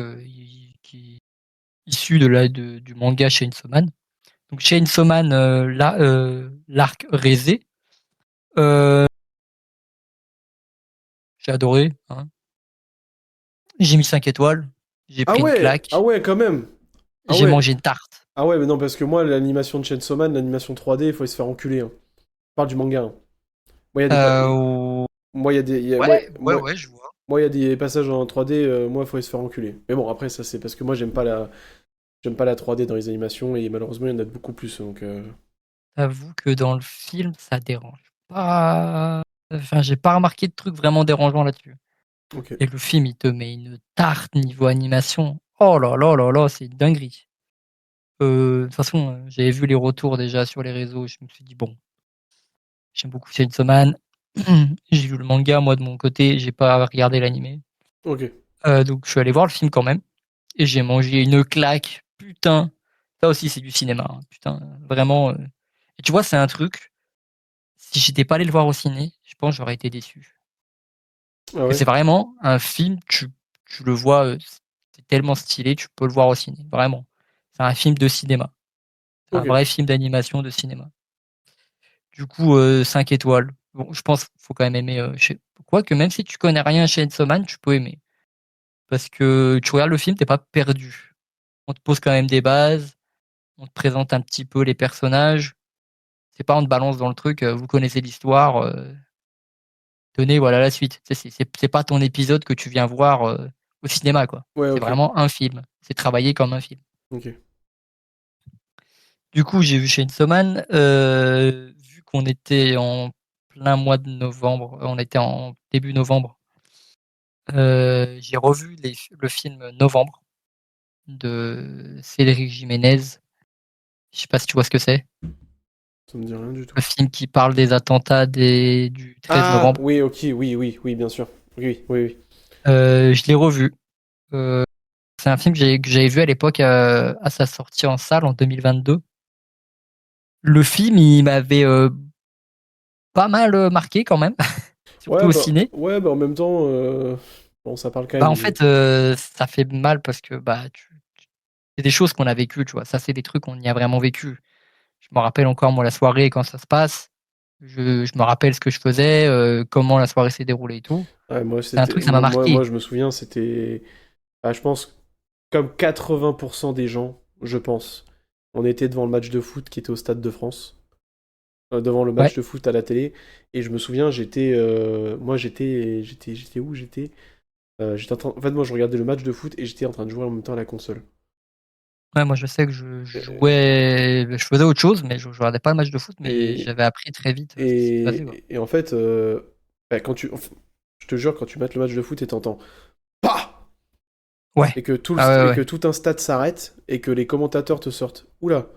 qui est issu du manga Chainsaw Man. Donc Chainsaw Man, l'arc Rézé. Euh, j'ai adoré, hein. J'ai mis 5 étoiles. J'ai Ah pris une ouais, ah claque. ouais, quand même. Ah J'ai ouais. mangé une tarte. Ah ouais, mais non, parce que moi, l'animation de Chainsaw Man, l'animation 3D, il faut se faire enculer, hein. Je parle du manga, hein. Moi, il y a des, pa- Euh, moi, il y a des, il y a- ouais, ouais, ouais, je vois. moi, il y a des passages en 3D, moi, il faut se faire enculer. Mais bon, après, ça, c'est parce que moi, j'aime pas la 3D dans les animations, et malheureusement, il y en a beaucoup plus, donc... j'avoue que dans le film, ça dérange pas. Enfin, j'ai pas remarqué de trucs vraiment dérangeants là-dessus. Ok. Et le film, il te met une tarte niveau animation. Oh là là là là, c'est une dinguerie. De toute façon, j'avais vu les retours déjà sur les réseaux. Je me suis dit, bon, j'aime beaucoup Chainsaw Man. J'ai lu le manga, moi, de mon côté. J'ai pas regardé l'animé. Ok. Donc, je suis allé voir le film quand même. Et j'ai mangé une claque. Putain. Ça aussi, c'est du cinéma, hein. Putain, vraiment. Et tu vois, c'est un truc. Si j'étais pas allé le voir au ciné, je pense que j'aurais été déçu. Ah Que ouais. c'est vraiment un film, tu le vois, c'est tellement stylé, tu peux le voir au ciné. Vraiment. C'est un film de cinéma. C'est un Ok. vrai film d'animation de cinéma. Du coup, 5 étoiles. Bon, je pense qu'il faut quand même aimer. Quoique, même si tu connais rien à Chainsaw Man, tu peux aimer. Parce que tu regardes le film, t'es pas perdu. On te pose quand même des bases, on te présente un petit peu les personnages. C'est pas on te balance dans le truc, vous connaissez l'histoire, tenez, voilà la suite. C'est pas ton épisode que tu viens voir au cinéma, quoi. Ouais, C'est ok. vraiment un film. C'est travaillé comme un film. Ok. Du coup, j'ai vu Chainsaw Man. Vu qu'on était en plein mois de novembre, on était en début novembre. J'ai revu le film Novembre de Cédric Jiménez. Je sais pas si tu vois ce que c'est. Ça me dit rien du Le tout. film qui parle des attentats du 13 Ah, novembre. oui, ok, oui, oui, oui, bien sûr. Oui, oui, oui. Je l'ai revu. Euh, c'est un film que j'avais vu à l'époque à sa sortie en salle en 2022. Le film, il m'avait pas mal marqué quand même, surtout au ciné. Ouais, bah en même temps, bon, ça parle quand Bah même en de. fait, ça fait mal parce que bah c'est des choses qu'on a vécues, tu vois. Ça, c'est des trucs qu'on y a vraiment vécu. Je me rappelle encore moi la soirée quand ça se passe. Je me rappelle ce que je faisais, comment la soirée s'est déroulée et tout. Ouais, moi, C'est un truc, ça m'a marqué. je me souviens, c'était. Ah, je pense, comme 80% des gens, je pense, on était devant le match de foot qui était au Stade de France, devant le match Ouais. de foot à la télé, et je me souviens, moi, j'étais où? En fait, moi, je regardais le match de foot et j'étais en train de jouer en même temps à la console. Ouais, moi je sais que je Et, jouais, je faisais autre chose, mais je regardais pas le match de foot, mais et, j'avais appris très vite ce qui s'était passé, quoi. et en fait, bah, je te jure, quand tu mates le match de foot et t'entends PAH! Ouais. Et que Ah ouais, et que ouais. tout un stade s'arrête et que les commentateurs te sortent. Oula!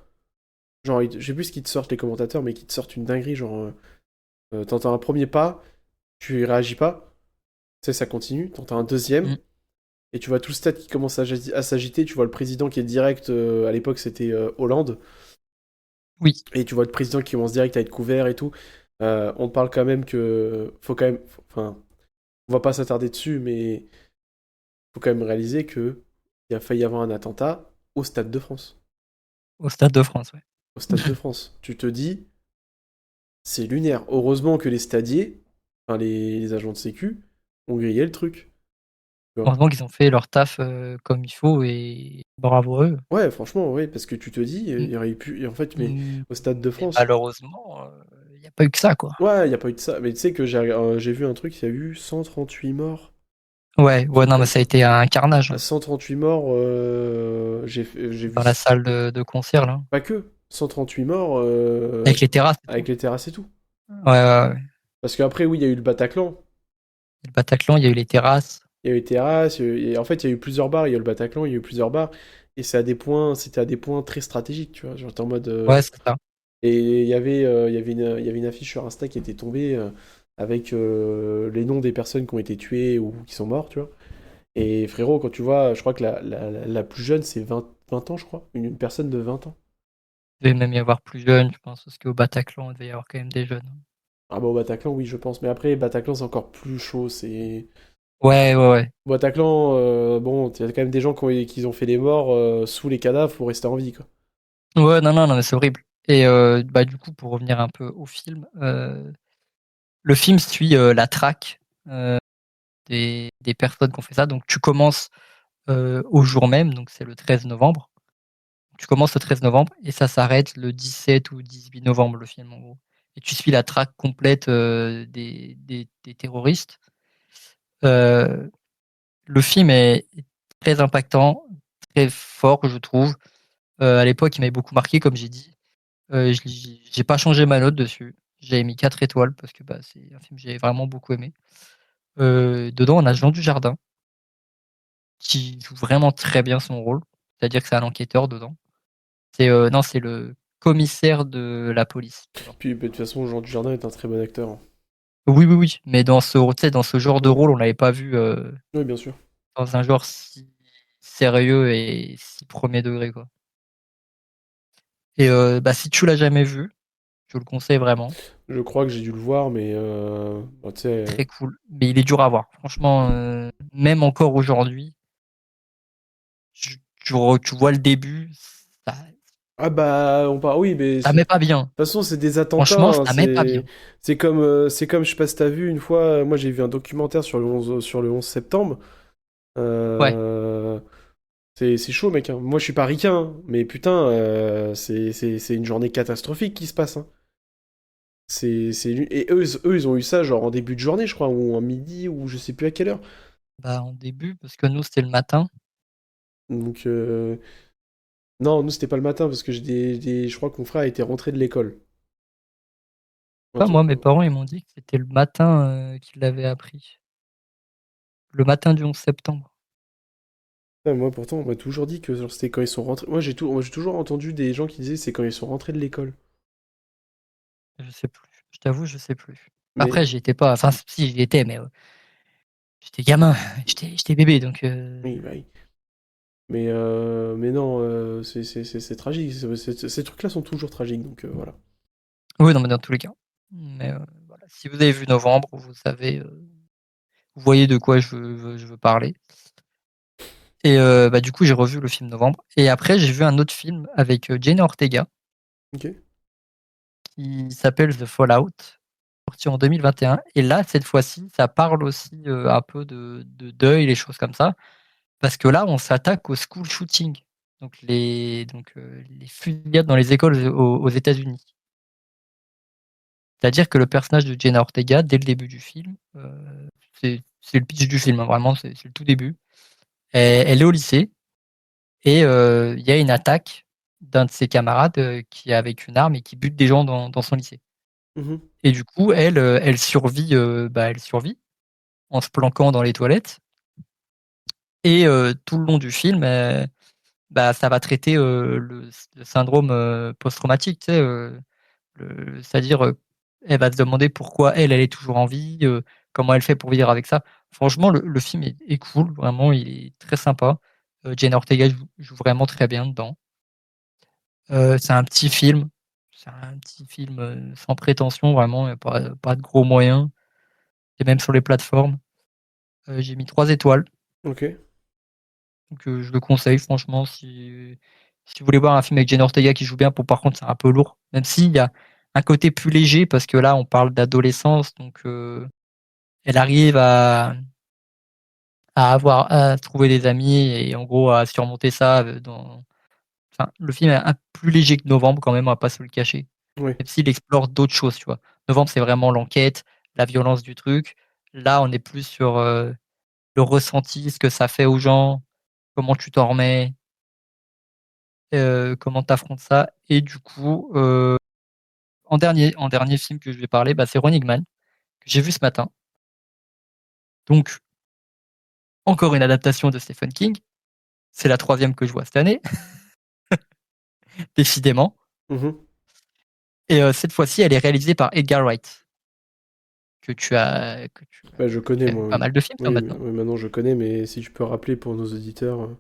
Genre, je sais plus ce qu'ils te sortent, les commentateurs, mais qu'ils te sortent une dinguerie. Genre, t'entends un premier pas, tu réagis pas, tu sais, ça continue. T'entends un deuxième, Mm. et tu vois tout le stade qui commence à s'agiter. Tu vois le président qui est direct, à l'époque c'était Hollande, Oui. et tu vois le président qui commence direct à être couvert et tout. On te parle quand même que. Faut quand même. Enfin, on va pas s'attarder dessus, mais faut quand même réaliser que il a failli y avoir un attentat au Stade de France. Au Stade de France, ouais. Au Stade de France. Tu te dis, c'est lunaire. Heureusement que les stadiers, enfin les agents de sécu, ont grillé le truc. Tu vois. Heureusement qu'ils ont fait leur taf comme il faut et bravo à eux. Ouais, franchement, ouais, parce que tu te dis, il Mm. y aurait pu. Et en fait, mais Mm. au Stade de Mais France, malheureusement, il n'y a pas eu que ça, quoi. ouais, il n'y a pas eu de ça. Mais tu sais que j'ai vu un truc, il y a eu 138 morts. Ouais, Un ouais, truc non, mais comme ça a ça. été un carnage, À hein, 138 morts, j'ai vu. dans la salle de concert, là. Pas que. 138 morts Avec les terrasses et tout. avec les terrasses et tout. Ouais, ouais, ouais. Parce qu'après, oui, il y a eu le Bataclan. Le Bataclan, il y a eu les terrasses. Il y a eu terrasse, et en fait, il y a eu plusieurs bars. Il y a eu le Bataclan, il y a eu plusieurs bars. Et c'était à des points très stratégiques, tu vois. Genre, t'es en mode. Ouais, c'est ça. Et il y avait une affiche sur Insta qui était tombée avec les noms des personnes qui ont été tuées ou qui sont mortes, tu vois. Et frérot, quand tu vois, je crois que la plus jeune, c'est 20 ans, je crois. Une personne de 20 ans. Il devait même y avoir plus jeunes, je pense, parce qu'au Bataclan, il devait y avoir quand même des jeunes. Ah bah au Bataclan, oui, je pense. Mais après, Bataclan, c'est encore plus chaud. C'est. Ouais, ouais, ouais. Bataclan, bon, il y a quand même des gens qui ont fait les morts sous les cadavres pour rester en vie, quoi. Ouais, non, non, non, mais c'est horrible. Et bah, du coup, pour revenir un peu au film, le film suit la traque euh, des personnes qui ont fait ça. Donc, tu commences au jour même, donc c'est le 13 novembre. Tu commences le 13 novembre et ça s'arrête le 17 ou 18 novembre, le film, en gros. Et tu suis la traque complète des terroristes. Euh, le film est très impactant, très fort, je trouve. À l'époque, il m'avait beaucoup marqué, comme j'ai dit. J'ai pas changé ma note dessus. J'ai mis 4 étoiles parce que bah, c'est un film que j'ai vraiment beaucoup aimé. Dedans, on a Jean Dujardin qui joue vraiment très bien son rôle. C'est-à-dire que c'est un enquêteur dedans. Non, c'est le commissaire de la police dedans. Puis, bah, de toute façon, Jean Dujardin est un très bon acteur, hein. Oui, oui, oui. Mais tu sais, dans ce genre de Oui, rôle, on l'avait pas vu oui, bien sûr. dans un genre si sérieux et si premier degré, quoi. Et bah, si tu l'as jamais vu, je le conseille vraiment. Je crois que j'ai dû le voir, mais bah, tu sais. Très cool. Mais il est dur à voir. Franchement, même encore aujourd'hui, tu vois le début, ça, Ah bah, on parle. Oui, mais ça de met pas bien. toute façon, c'est des attentats, Franchement, hein. ça met pas bien. C'est comme, je sais pas si t'as vu une fois. Moi, j'ai vu un documentaire sur le 11 septembre. Ouais. Euh, c'est chaud, mec, hein. Moi, je suis pas ricain, hein, mais putain, c'est une journée catastrophique qui se passe, hein. Et eux, ils ont eu ça genre en début de journée, je crois, ou en midi, ou je sais plus à quelle heure. Bah, en début, parce que nous, c'était le matin. Donc, non, nous, c'était pas le matin, parce que je crois que mon frère était rentré de l'école. Un Pas truc moi, mes comme- parents, ils m'ont dit que c'était le matin qu'ils l'avaient appris. Le matin du 11 septembre. Ouais, moi, pourtant, on m'a toujours dit que genre, c'était quand ils sont rentrés. Moi, j'ai toujours entendu des gens qui disaient c'est quand ils sont rentrés de l'école. Je sais plus. Je t'avoue, je sais plus. Mais, Après, j'y étais pas. Enfin, si, j'y étais, mais j'étais gamin. J'étais bébé, donc. oui, bah oui. Mais non, c'est tragique. Ces trucs-là sont toujours tragiques, donc voilà. Oui, non, mais dans tous les cas. Mais voilà. Si vous avez vu Novembre, vous savez, vous voyez de quoi je veux parler. Et bah, du coup, j'ai revu le film Novembre. Et après, j'ai vu un autre film avec Jenna Ortega Ok. qui s'appelle The Fallout, sorti en 2021. Et là, cette fois-ci, ça parle aussi un peu de deuil, les choses comme ça. Parce que là, on s'attaque au school shooting, les fusillades dans les écoles aux États-Unis. C'est-à-dire que le personnage de Jenna Ortega, dès le début du film, c'est le pitch du film, hein, vraiment, c'est le tout début. Elle est au lycée et il y a une attaque d'un de ses camarades qui est avec une arme et qui bute des gens dans son lycée. Mhm. Et du coup, elle survit en se planquant dans les toilettes. Et tout le long du film, bah, ça va traiter le syndrome post-traumatique, tu sais, c'est-à-dire, elle va se demander pourquoi elle est toujours en vie, comment elle fait pour vivre avec ça. Franchement, le film est cool, vraiment, il est très sympa. Jenna Ortega joue vraiment très bien dedans. C'est un petit film, sans prétention, vraiment, y a pas de gros moyens. Et même sur les plateformes, j'ai mis 3 étoiles. Ok. Donc je le conseille, franchement, si vous voulez voir un film avec Jenna Ortega qui joue bien, par contre, c'est un peu lourd. Même s'il y a un côté plus léger, parce que là, on parle d'adolescence, donc elle arrive à trouver des amis et en gros à surmonter ça enfin, le film est un plus léger que Novembre quand même, on va pas se le cacher. Ouais. Même s'il explore d'autres choses, tu vois. Novembre, c'est vraiment l'enquête, la violence du truc. Là, on est plus sur le ressenti, ce que ça fait aux gens, comment tu t'en remets, comment t'affrontes ça. Et du coup, en dernier film que je vais parler, bah, c'est Running Man, que j'ai vu ce matin. Donc, encore une adaptation de Stephen King. C'est la troisième que je vois cette année, décidément. Mhm. Et cette fois-ci, elle est réalisée par Edgar Wright, que tu Bah, je as connais, quand même moi, pas oui. mal de films, toi, Oui, maintenant. oui, maintenant je connais, mais si tu peux rappeler pour nos auditeurs.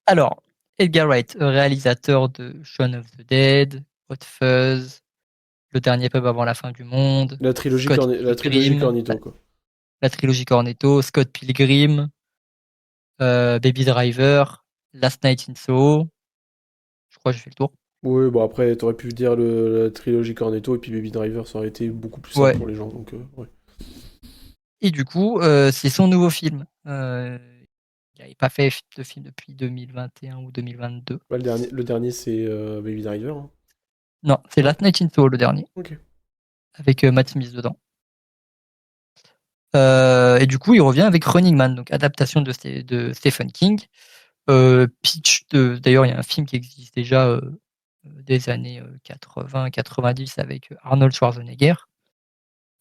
Alors, Edgar Wright, réalisateur de Shaun of the Dead, Hot Fuzz, Le dernier pub avant la fin du monde, Scott La trilogie Pilgrim, Cornetto, quoi. la trilogie Cornetto, Scott Pilgrim, Baby Driver, Last Night in Soho. Je crois que j'ai fait le tour. Oui, bon, après, t'aurais pu dire la trilogie Cornetto et puis Baby Driver, ça aurait été beaucoup plus simple Ouais. pour les gens, donc ouais. Et du coup, c'est son nouveau film. Il n'avait pas fait de film depuis 2021 ou 2022. Bah, le dernier c'est Baby Driver, hein. Non, c'est Non? Last Night in Soho, le dernier, Ok. avec Matt Smith dedans. Et du coup, il revient avec Running Man, donc adaptation de Stephen King. D'ailleurs, il y a un film qui existe déjà, des années 80-90 avec Arnold Schwarzenegger.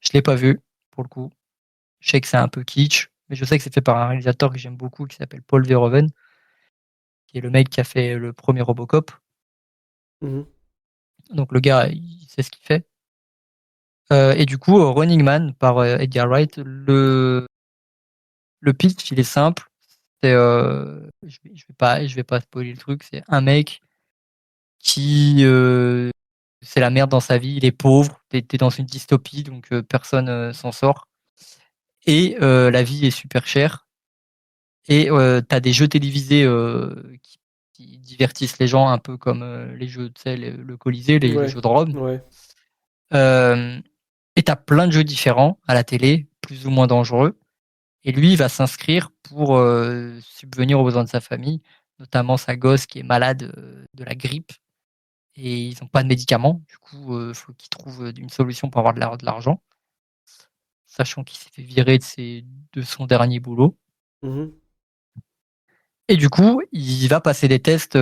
Je l'ai pas vu, pour le coup. Je sais que c'est un peu kitsch, mais je sais que c'est fait par un réalisateur que j'aime beaucoup qui s'appelle Paul Verhoeven, qui est le mec qui a fait le premier Robocop. Mhm. Donc le gars, il sait ce qu'il fait. Et du coup, Running Man par Edgar Wright, le pitch, il est simple. C'est, je vais pas spoiler le truc. C'est un mec qui, c'est la merde dans sa vie. Il est pauvre. T'es dans une dystopie, donc personne s'en sort. Et la vie est super chère. Et t'as des jeux télévisés qui divertissent les gens un peu comme les jeux, tu sais, le Colisée, les Ouais, jeux de Rome. ouais. Euh, et t'as plein de jeux différents à la télé, plus ou moins dangereux. Et lui, il va s'inscrire pour subvenir aux besoins de sa famille, notamment sa gosse qui est malade de la grippe et ils n'ont pas de médicaments. Du coup, il faut qu'il trouve une solution pour avoir de l'argent, sachant qu'il s'est fait virer de son dernier boulot. Mhm. Et du coup, il va passer des tests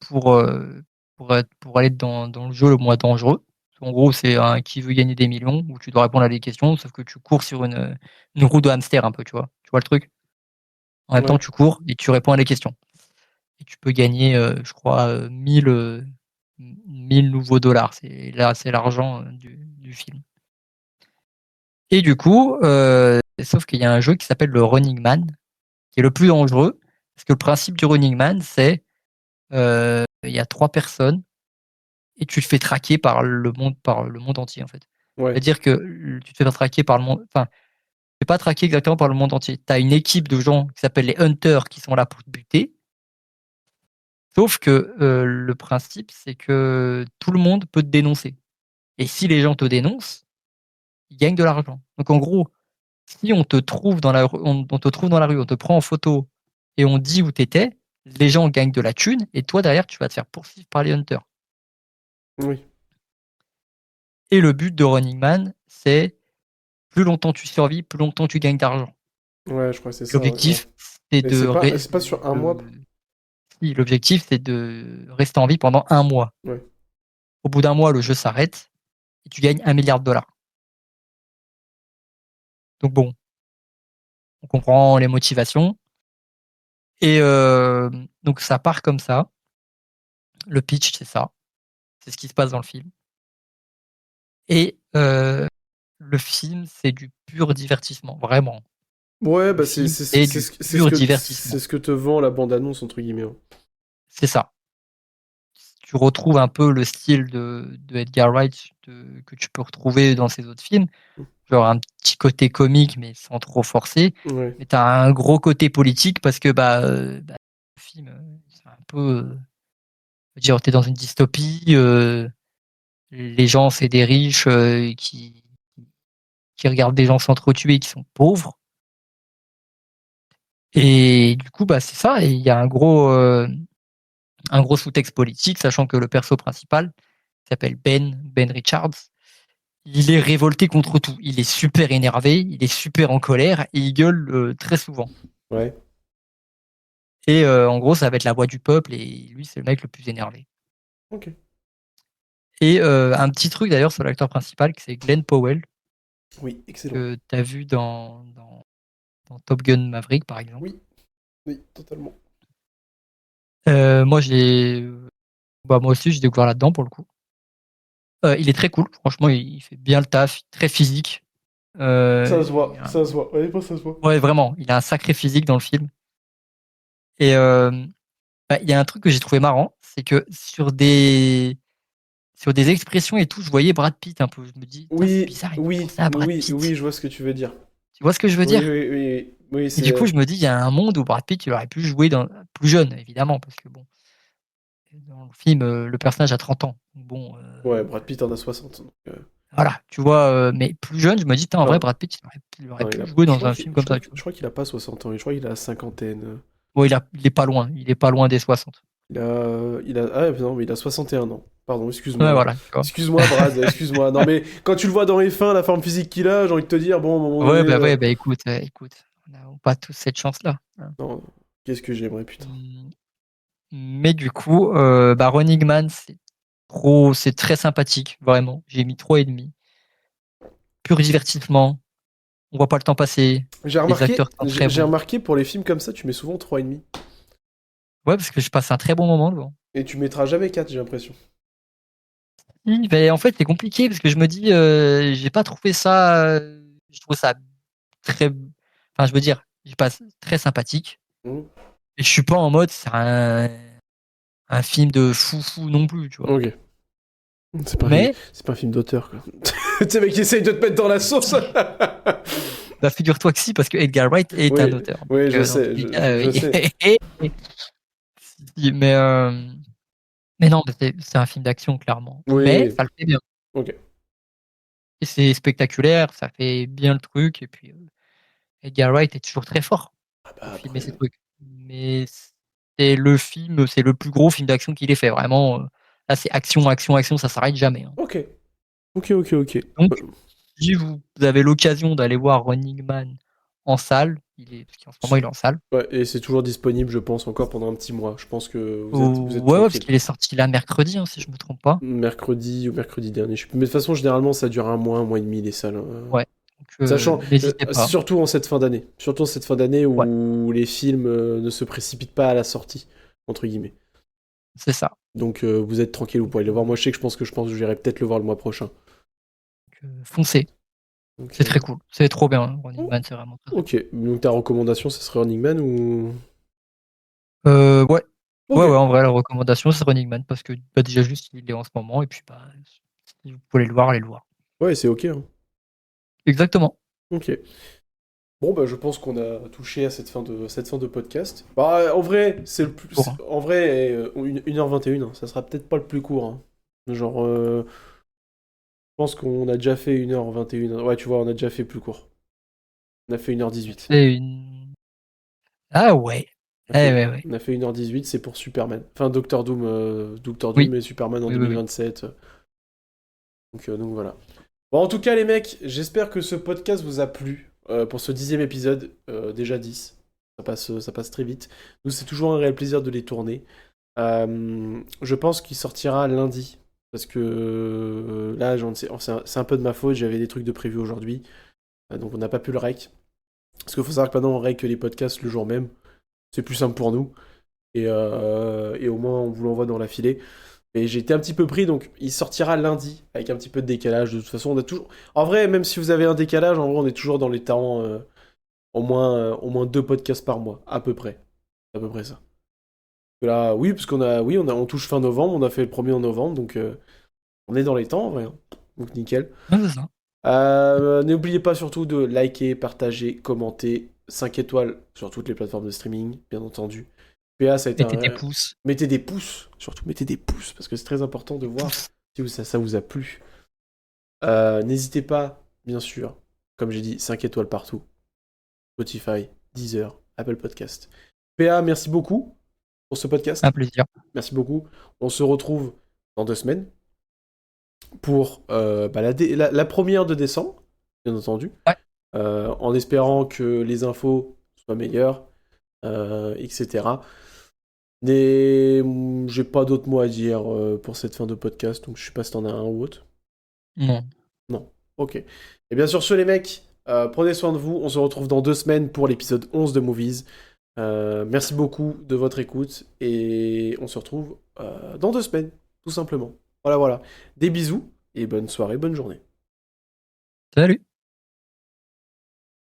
pour aller dans le jeu le moins dangereux. En gros, c'est un qui veut gagner des millions où tu dois répondre à des questions, sauf que tu cours sur une roue de hamster un peu, tu vois. Tu vois le truc? En même temps, Ouais. tu cours et tu réponds à des questions. Et tu peux gagner, je crois, 1000 nouveaux dollars. C'est l'argent du film. Et du coup, sauf qu'il y a un jeu qui s'appelle le Running Man, qui est le plus dangereux, parce que le principe du Running Man, c'est il y a trois personnes et tu te fais traquer par le monde entier en fait. Ouais. C'est-à-dire que tu te fais pas traquer par le monde, enfin, tu te fais pas traquer exactement par le monde entier. Tu as une équipe de gens qui s'appellent les hunters qui sont là pour te buter. Sauf que le principe, c'est que tout le monde peut te dénoncer. Et si les gens te dénoncent, ils gagnent de l'argent. Donc en gros, si on te trouve dans la rue, on te trouve dans la rue, on te prend en photo et on dit où t'étais, les gens gagnent de la thune et toi derrière tu vas te faire poursuivre par les hunters. Oui. Et le but de Running Man, c'est plus longtemps tu survis, plus longtemps tu gagnes d'argent. Ouais, je crois que c'est ça, ouais. Ouais. L'objectif, c'est Et de, c'est pas sur un mois? si, l'objectif, c'est de rester en vie pendant un mois. Ouais. Au bout d'un mois, le jeu s'arrête et tu gagnes 1 milliard de dollars. Donc bon, on comprend les motivations. Et donc ça part comme ça. Le pitch, c'est ça. C'est ce qui se passe dans le film. Et le film, c'est du pur divertissement, vraiment. Ouais, Le bah film, c'est du pur c'est divertissement. ce que te vend la bande-annonce, entre guillemets, hein. C'est ça. Tu retrouves un peu le style de Edgar Wright que tu peux retrouver dans ses autres films. Genre un petit côté comique, mais sans trop forcer. Ouais. Mais t'as un gros côté politique parce que le film, c'est un peu, je veux dire, t'es dans une dystopie. Les gens, c'est des riches qui regardent des gens s'entretuer qui sont pauvres. Et du coup, bah, c'est ça. Et il y a un gros sous-texte politique, sachant que le perso principal qui s'appelle Ben Richards, il est révolté contre tout. Il est super énervé, il est super en colère et il gueule très souvent. Ouais. Et en gros, ça va être la voix du peuple et lui, c'est le mec le plus énervé. Ok. Et un petit truc d'ailleurs sur l'acteur principal, c'est Glenn Powell, Oui, excellent. que tu as vu dans Top Gun Maverick, par exemple. Oui, oui, totalement. Moi, moi aussi, j'ai découvert là-dedans pour le coup. Il est très cool, franchement, il fait bien le taf, très physique. Ça se voit. Ouais, ça se voit. Ouais, vraiment, il a un sacré physique dans le film. Et il y a un truc que j'ai trouvé marrant, c'est que sur des expressions et tout, je voyais Brad Pitt un peu. Je me dis, putain, c'est Oui, bizarre, il fait oui, penser à Brad oui, oui, Pitt. je vois ce que tu veux dire. Tu vois ce que je veux Oui, dire? oui, oui, oui, Et du coup, c'est... je me dis, il y a un monde où Brad Pitt, il aurait pu jouer plus jeune, évidemment, parce que bon, dans le film, le personnage a 30 ans. Bon, Ouais, Brad Pitt en a 60. Donc, voilà, tu vois, mais plus jeune, je me dis, putain, en vrai, non, Brad Pitt, il aurait non, pu jouer dans un film comme ça, tu vois. je crois qu'il a pas 60 ans, je crois qu'il a la cinquantaine. Bon, il est pas loin des 60. Ah non, mais il a 61 ans. Pardon, Ouais, excuse-moi. voilà, tu vois. Excuse-moi, Brad, excuse-moi. Non, mais quand tu le vois dans les fins, la forme physique qu'il a, j'ai envie de te dire, bon, à un moment donné, Ouais, bah écoute, on n'a pas tous cette chance-là, hein. non, qu'est-ce que j'aimerais, putain. Mais du coup, Running Man, c'est très sympathique, vraiment. J'ai mis 3,5. Pur divertissement. On voit pas le temps passer. J'ai Les acteurs remarqué, sont j'ai très j'ai bons. remarqué pour les films comme ça, tu mets souvent 3,5. Ouais, parce que je passe un très bon moment devant. Et tu mettras jamais 4, j'ai l'impression. Oui, mais en fait, c'est compliqué parce que je me dis, j'ai pas trouvé ça. Je trouve ça très. Enfin, je veux dire, je passe très sympathique. Mhm. Et je suis pas en mode, c'est un film de fou non plus, tu vois. Ok. Mais, C'est pas un film d'auteur, quoi. Tu sais, mec, qui essaye de te mettre dans la sauce. bah, figure-toi que si, parce que Edgar Wright est un Oui, auteur. Donc, oui, je dans tous sais, les cas, je sais. si, mais non, mais c'est un film d'action, clairement. Oui, Mais oui. ça le fait bien. Ok. Et c'est spectaculaire, ça fait bien le truc. Et puis, Edgar Wright est toujours très fort Ah pour bah filmer après. ses trucs. Mais c'est le plus gros film d'action qu'il ait fait. Vraiment, là, c'est action, action, action, ça s'arrête jamais, hein. Ok. Ok. Donc, si vous avez l'occasion d'aller voir Running Man en salle, parce qu'en ce moment, il est en salle. Ouais, et c'est toujours disponible, je pense, encore pendant un petit mois. Je pense que vous êtes Ouais, parce tranquille. qu'il est sorti là mercredi, hein, si je me trompe pas. Mercredi ou mercredi dernier, je sais plus. Mais de toute façon, généralement, ça dure un mois et demi, les salles, hein. Ouais. Donc, Sachant, n'hésitez pas. surtout en cette fin d'année. Surtout en cette fin d'année Ouais, où les films ne se précipitent pas à la sortie, entre guillemets. c'est ça. Donc vous êtes tranquille, vous pouvez le voir. Moi, je sais que je pense que j'irai peut-être le voir le mois prochain. Donc, foncez. Donc, C'est très cool. C'est trop bien. Running Man, c'est vraiment très, très ok. Donc ta recommandation, ce serait Running Man ou... cool. Ouais. Ok. Ouais, en vrai, la recommandation, c'est Running Man parce que bah, déjà, juste, il est en ce moment. Et puis, bah, si vous pouvez le voir, allez le voir. Ouais, c'est ok, hein. Exactement. Ok. Bon, bah, je pense qu'on a touché à cette fin de podcast. Bah, en vrai, c'est le plus... Pour, hein. En vrai, 1h21, hein, ça sera peut-être pas le plus court, hein. Genre, je pense qu'on a déjà fait 1h21. Ouais, tu vois, on a déjà fait plus court. On a fait 1h18. C'est une. Ah ouais. Ouais. On a fait 1h18, c'est pour Superman. Enfin, Doctor Doom Oui. et Superman en Oui. 2027. Donc voilà. Bon, en tout cas, les mecs, j'espère que ce podcast vous a plu pour ce 10e épisode. Déjà 10. Ça passe très vite. Nous, c'est toujours un réel plaisir de les tourner. Je pense qu'il sortira lundi. Parce que là, c'est un peu de ma faute. J'avais des trucs de prévu aujourd'hui. Donc on n'a pas pu le rec. Parce qu'il faut savoir que maintenant, on rec les podcasts le jour même. C'est plus simple pour nous. Et au moins, on vous l'envoie dans la filée. Et j'ai été un petit peu pris, donc il sortira lundi, avec un petit peu de décalage. De toute façon, on a toujours... En vrai, même si vous avez un décalage, en vrai, on est toujours dans les temps, au moins 2 podcasts par mois, à peu près. À peu près ça. Là, oui, parce on touche fin novembre, on a fait le premier en novembre, donc on est dans les temps, en vrai, hein. Donc nickel. Ouais, c'est ça. N'oubliez pas surtout de liker, partager, commenter, 5 étoiles sur toutes les plateformes de streaming, bien entendu. PA, ça a été Mettez des un... pouces. Mettez des pouces, surtout mettez des pouces, parce que c'est très important de voir Pouces. si ça vous a plu. N'hésitez pas, bien sûr, comme j'ai dit, 5 étoiles partout. Spotify, Deezer, Apple Podcast. PA, merci beaucoup pour ce Un podcast. plaisir. Merci beaucoup. On se retrouve dans 2 semaines pour la première de décembre, bien entendu. Ouais. En espérant que les infos soient meilleures, etc. Mais j'ai pas d'autres mots à dire pour cette fin de podcast, donc je sais pas si t'en as un ou autre. Non. Non. Ok. Et bien sur ce, les mecs, prenez soin de vous. On se retrouve dans 2 semaines pour l'épisode 11 de Movies. Merci beaucoup de votre écoute et on se retrouve dans 2 semaines, tout simplement. Voilà. Des bisous et bonne soirée, bonne journée. Salut.